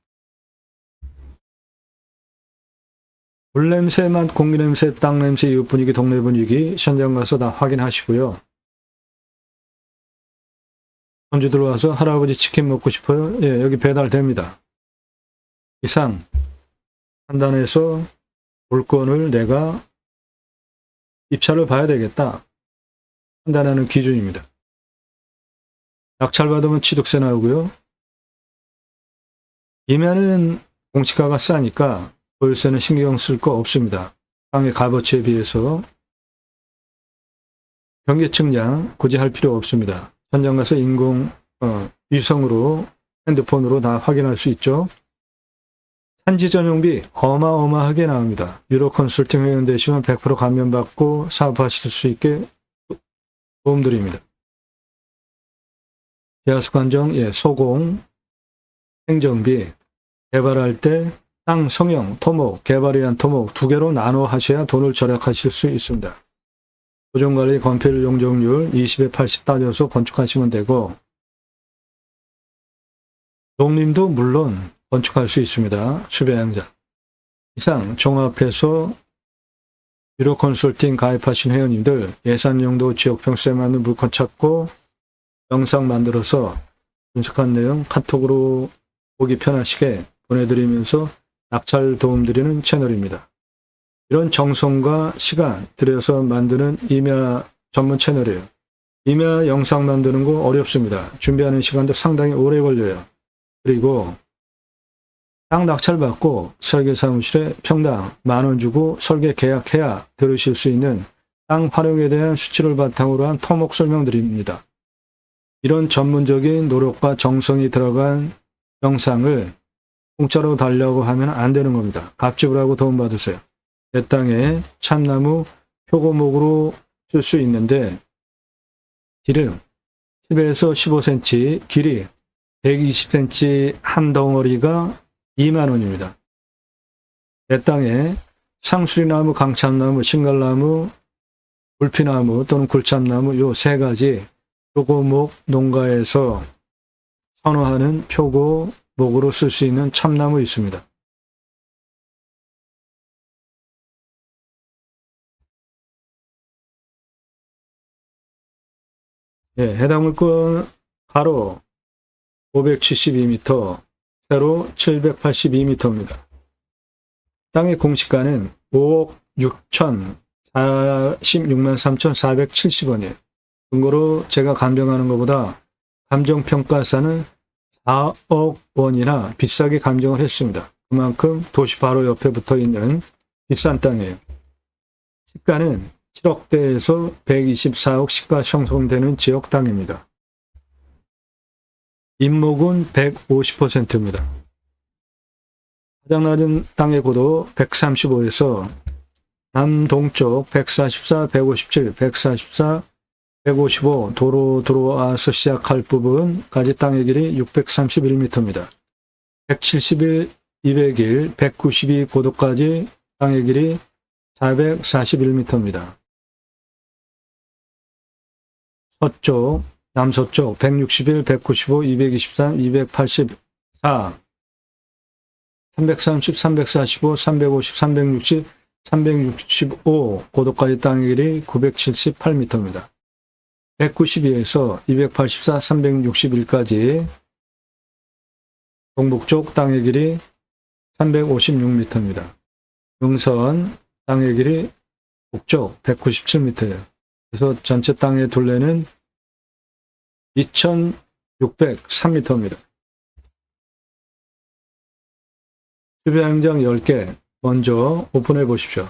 물냄새, 맛, 공기냄새, 땅냄새, 이웃 분위기, 동네 분위기 현장 가서 다 확인하시고요. 손주 들어와서 할아버지 치킨 먹고 싶어요? 예, 여기 배달됩니다. 이상 판단해서 물건을 내가 입찰을 봐야 되겠다. 판단하는 기준입니다. 낙찰받으면 취득세 나오고요. 임야는 공시가가 싸니까 보유세는 신경 쓸 거 없습니다. 땅의 값어치에 비해서 경계 측량 굳이 할 필요 없습니다. 현장 가서 위성으로 핸드폰으로 다 확인할 수 있죠. 산지 전용비 어마어마하게 나옵니다. 유로 컨설팅 회원 되시면 100% 감면받고 사업하실 수 있게 도움드립니다. 계약서 관정, 소공, 행정비, 개발할 때 땅 성형, 토목, 개발에 의한 토목 두 개로 나눠 하셔야 돈을 절약하실 수 있습니다. 보존관리 건폐율 용적률 20에 80 따져서 건축하시면 되고 농림도 물론 건축할 수 있습니다. 수배양자. 이상 종합해서 유로 컨설팅 가입하신 회원님들 예산용도 지역평수에 맞는 물건 찾고 영상 만들어서 분석한 내용 카톡으로 보기 편하시게 보내드리면서 낙찰 도움드리는 채널입니다. 이런 정성과 시간 들여서 만드는 임야 전문 채널이에요. 임야 영상 만드는 거 어렵습니다. 준비하는 시간도 상당히 오래 걸려요. 그리고 땅 낙찰받고 설계사무실에 평당 10,000원 주고 설계 계약해야 들으실 수 있는 땅 활용에 대한 수치를 바탕으로 한 토목 설명드립니다. 이런 전문적인 노력과 정성이 들어간 영상을 공짜로 달라고 하면 안 되는 겁니다. 값집을 하고 도움받으세요. 내 땅에 참나무 표고목으로 쓸 수 있는데 길은 10에서 15cm, 길이 120cm 한 덩어리가 20,000원입니다. 내 땅에 상수리나무, 강참나무, 신갈나무, 불피나무 또는 굴참나무 요 세 가지 표고목 농가에서 선호하는 표고목으로 쓸 수 있는 참나무 있습니다. 해당 물건 가로 572m, 세로 782m입니다. 땅의 공시가는 5억 6,046만 3,470원이에요. 근거로 제가 감정하는 것보다 감정평가사는 4억 원이나 비싸게 감정을 했습니다. 그만큼 도시 바로 옆에 붙어 있는 비싼 땅이에요. 시가는 7억대에서 124억 시가 형성되는 지역 땅입니다. 인목은 150%입니다. 가장 낮은 땅의 고도 135에서 남동쪽 144, 157, 144, 155 도로 들어와서 시작할 부분까지 땅의 길이 631m입니다. 171, 201, 192 고도까지 땅의 길이 441m입니다. 서쪽, 남서쪽 161, 195, 223, 284, 330, 345, 350, 360, 365 고도까지 땅의 길이 978m입니다. 192에서 284, 361까지 동북쪽 땅의 길이 356m입니다. 능선 땅의 길이 북쪽 197m예요. 그래서 전체 땅의 둘레는 2603m입니다. 수배양장 10개 먼저 오픈해 보십시오.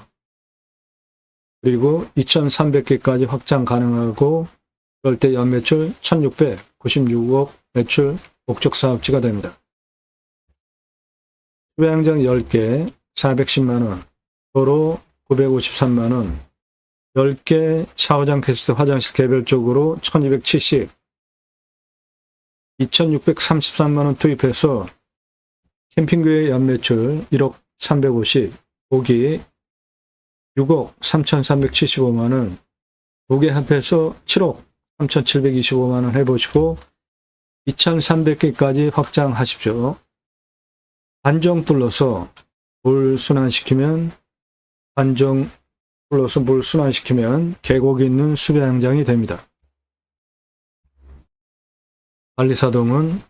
그리고 2300개까지 확장 가능하고 그럴 때 연매출 1696억 매출 목적 사업지가 됩니다. 수배양장 10개 410만원, 도로 953만원, 10개 샤워장 캐스트 화장실 개별적으로 1270, 2633만원 투입해서 캠핑교회 연매출 1억 350, 고기 6억 3375만원, 두 개 합해서 7억 3725만원 해보시고 2300개까지 확장하십시오. 관정 뚫러서 물 순환시키면 계곡이 있는 수배양장이 됩니다. 관리사동은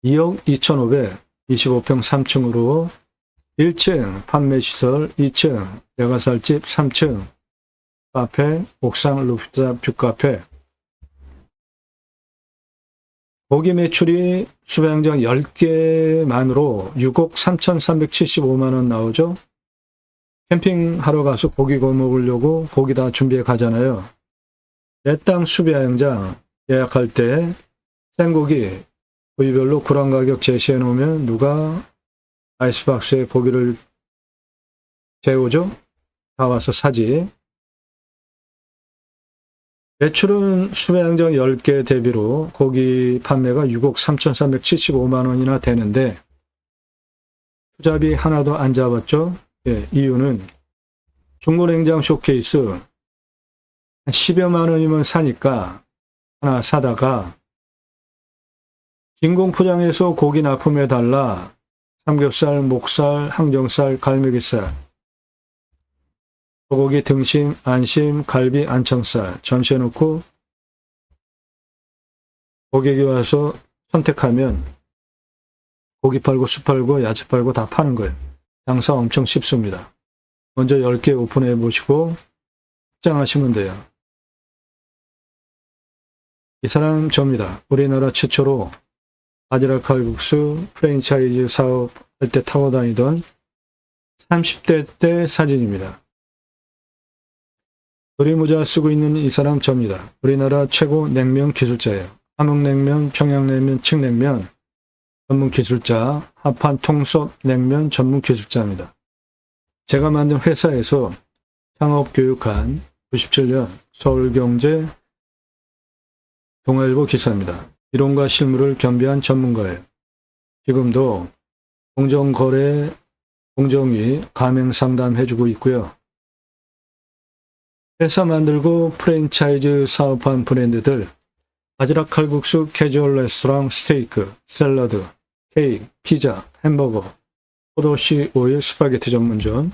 2억 2,500, 25평 3층으로 1층 판매시설, 2층 내가살집, 3층 카페, 옥상 루프탑 뷰카페, 고기 매출이 수배양장 10개만으로 6억 3,375만 원 나오죠. 캠핑하러 가서 고기 구워 먹으려고 고기 다 준비해 가잖아요. 내 땅 수배양장 예약할 때 생고기 부위별로 그램 가격 제시해 놓으면 누가 아이스박스에 고기를 재우죠? 다 와서 사지. 매출은 수배양장 10개 대비로 고기 판매가 6억 3,375만 원이나 되는데 투자비 하나도 안 잡았죠. 예, 이유는 중고냉장 쇼케이스 한 10여만 원이면 사니까 하나 사다가 진공포장해서 고기 납품해 달라. 삼겹살, 목살, 항정살, 갈매기살, 소고기 등심, 안심, 갈비, 안청살 전시해 놓고 고객이 와서 선택하면 고기 팔고 술 팔고 야채 팔고 다 파는 거예요. 장사 엄청 쉽습니다. 먼저 10개 오픈해 보시고 확장하시면 돼요. 이 사람 접니다. 우리나라 최초로 바지락 칼국수 프랜차이즈 사업할 때 타고 다니던 30대 때 사진입니다. 조리모자 쓰고 있는 이 사람 접니다. 우리나라 최고 냉면 기술자예요. 함흥냉면, 평양냉면, 칡냉면 전문 기술자, 하판 통섭 냉면 전문 기술자입니다. 제가 만든 회사에서 창업 교육한 97년 서울경제 동아일보 기사입니다. 이론과 실무를 겸비한 전문가예요. 지금도 공정거래, 공정위, 가맹상담 해주고 있고요. 회사 만들고 프랜차이즈 사업한 브랜드들 바지락 칼국수, 캐주얼 레스토랑, 스테이크, 샐러드, 케이크, 피자, 햄버거, 포도씨 오일, 스파게티 전문점.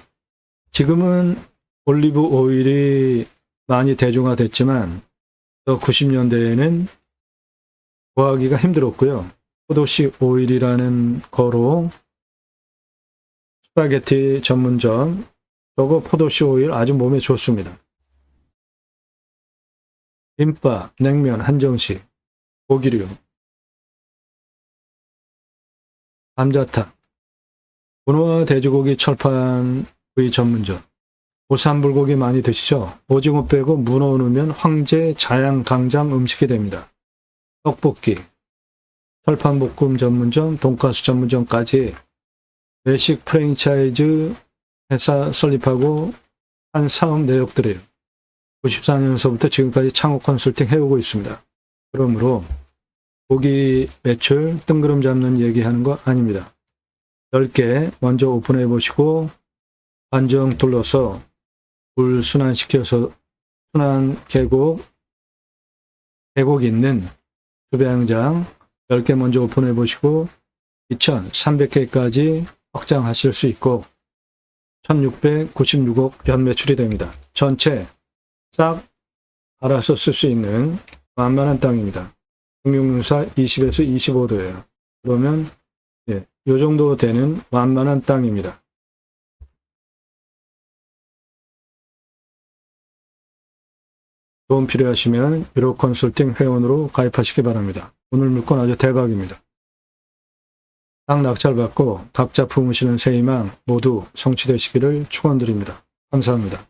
지금은 올리브 오일이 많이 대중화됐지만 90년대에는 구하기가 힘들었고요. 포도씨 오일이라는 거로 스파게티 전문점, 저거 포도씨 오일 아주 몸에 좋습니다. 김밥, 냉면, 한정식, 고기류, 감자탕, 문어와 돼지고기 철판 부위 전문점. 보쌈불고기 많이 드시죠? 오징어 빼고 문어 넣으면 황제, 자양, 강장 음식이 됩니다. 떡볶이, 철판볶음 전문점, 돈가스 전문점까지 외식 프랜차이즈 회사 설립하고 한 사업 내역들이에요. 94년서부터 지금까지 창업 컨설팅 해오고 있습니다. 그러므로 고기 매출 뜬구름 잡는 얘기하는 거 아닙니다. 10개 먼저 오픈해 보시고 반정 둘러서 물 순환시켜서 순환 계곡 있는 수배양장 10개 먼저 오픈해 보시고 2,300개까지 확장하실 수 있고 1,696억 연매출이 됩니다. 전체 싹 알아서 쓸 수 있는 만만한 땅입니다. 금융유사 20에서 25도예요. 그러면 이 정도 되는 만만한 땅입니다. 도움 필요하시면 유로 컨설팅 회원으로 가입하시기 바랍니다. 오늘 물건 아주 대박입니다. 땅 낙찰받고 각자 품으시는 새 희망 모두 성취되시기를 축원드립니다. 감사합니다.